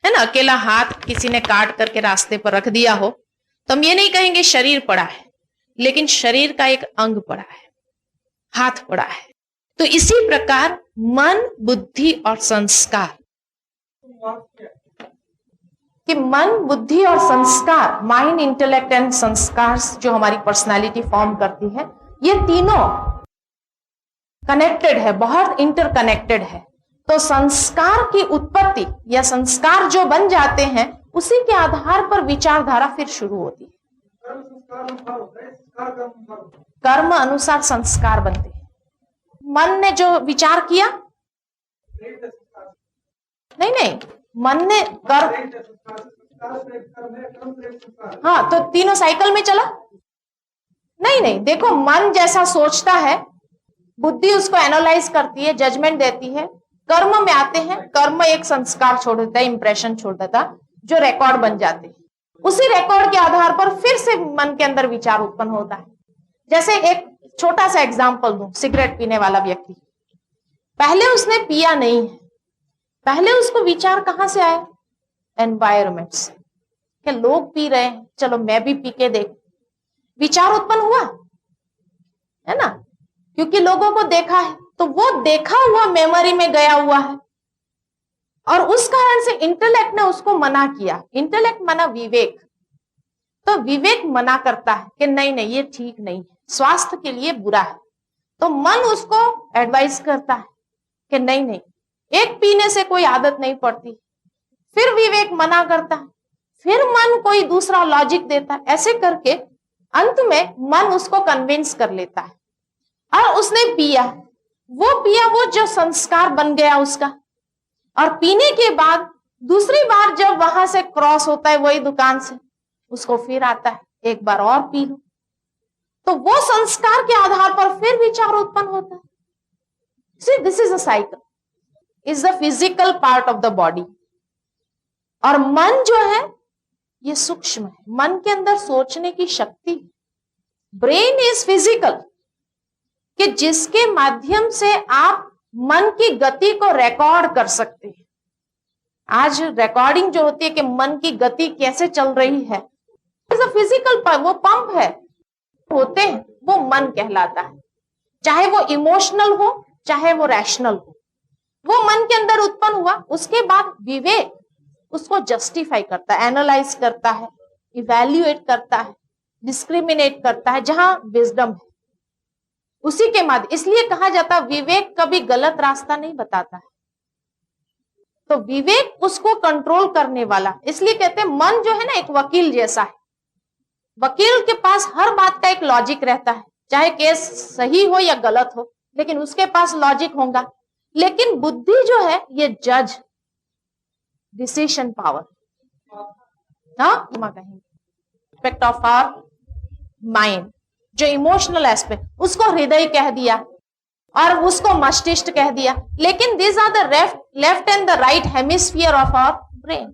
है ना? अकेला हाथ किसी ने काट करके रास्ते पर रख दिया हो तो हम ये नहीं कहेंगे शरीर पड़ा है, लेकिन शरीर का एक अंग पड़ा है, हाथ पड़ा है. तो इसी प्रकार मन, बुद्धि और संस्कार, कि मन, बुद्धि और संस्कार, माइंड, इंटेलेक्ट एंड संस्कार, जो हमारी पर्सनालिटी फॉर्म करती है, ये तीनों कनेक्टेड है, बहुत इंटरकनेक्टेड है. तो संस्कार की उत्पत्ति या संस्कार जो बन जाते हैं, उसी के आधार पर विचारधारा फिर शुरू होती है. कर्म अनुसार संस्कार बनते हैं. मन ने जो विचार किया, नहीं, मन ने हाँ, तो तीनों साइकिल में चला. नहीं नहीं, देखो मन जैसा सोचता है, बुद्धि उसको एनालाइज करती है, जजमेंट देती है, कर्म में आते हैं, कर्म एक संस्कार छोड़ देता है, इंप्रेशन छोड़ देता है, जो रिकॉर्ड बन जाते हैं। उसी रिकॉर्ड के आधार पर फिर से मन के अंदर विचार उत्पन्न होता है। जैसे एक छोटा सा एग्जांपल दूं, सिगरेट पीने वाला व्यक्ति, पहले उसने पिया नहीं है, पहले उसको विचार कहां से आया? एनवायरमेंट से, कि लोग पी रहे हैं, चलो मैं भी पी के देख, विचार उत्पन्न हुआ है ना, क्योंकि लोगों को देखा है, तो वो देखा हुआ मेमोरी में गया हुआ है, और उस कारण से इंटेलेक्ट ने उसको मना किया। इंटेलेक्ट माना विवेक, तो विवेक मना करता है कि नहीं नहीं ये ठीक नहीं है, स्वास्थ्य के लिए बुरा है, तो मन उसको एडवाइस करता है कि नहीं नहीं, एक पीने से कोई आदत नहीं पड़ती, फिर विवेक मना करता है, फिर मन कोई दूसरा लॉजिक देता है, ऐसे करके अंत में मन उसको कन्विंस कर लेता है, और उसने पिया, वो जो संस्कार बन गया उसका, और पीने के बाद दूसरी बार जब वहां से क्रॉस होता है वही दुकान से, उसको फिर आता है एक बार और पी लो, तो वो संस्कार के आधार पर फिर विचार उत्पन्न होता है। See, this is a cycle, is the physical part of the body। और मन जो है ये सूक्ष्म है, मन के अंदर सोचने की शक्ति, ब्रेन इज फिजिकल, कि जिसके माध्यम से आप मन की गति को रिकॉर्ड कर सकते हैं। आज रिकॉर्डिंग जो होती है कि मन की गति कैसे चल रही है, इज अ फिजिकल, वो पंप है, होते हैं, वो मन कहलाता है, चाहे वो इमोशनल हो चाहे वो रैशनल हो, वो मन के अंदर उत्पन्न हुआ। उसके बाद विवेक उसको जस्टिफाई करता है, एनालाइज करता है, इवैल्यूएट करता है, डिस्क्रिमिनेट करता है, जहां विजडम है उसी के माध्यम। इसलिए कहा जाता है विवेक कभी गलत रास्ता नहीं बताता है, तो विवेक उसको कंट्रोल करने वाला, इसलिए कहते हैं मन जो है ना एक वकील जैसा है। वकील के पास हर बात का एक लॉजिक रहता है, चाहे केस सही हो या गलत हो, लेकिन उसके पास लॉजिक होगा। लेकिन बुद्धि जो है ये जज, डिसीजन पावर, हाँ कहेंगे एस्पेक्ट ऑफ आवर माइंड, जो इमोशनल एस्पेक्ट, उसको हृदय कह दिया और उसको मस्तिष्क कह दिया, लेकिन this are the left and the right hemisphere of our brain.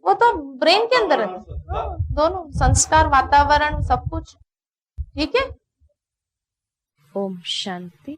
वो तो ब्रेन के अंदर है, दोनों संस्कार, वातावरण, सब कुछ। ठीक है। ओम शांति।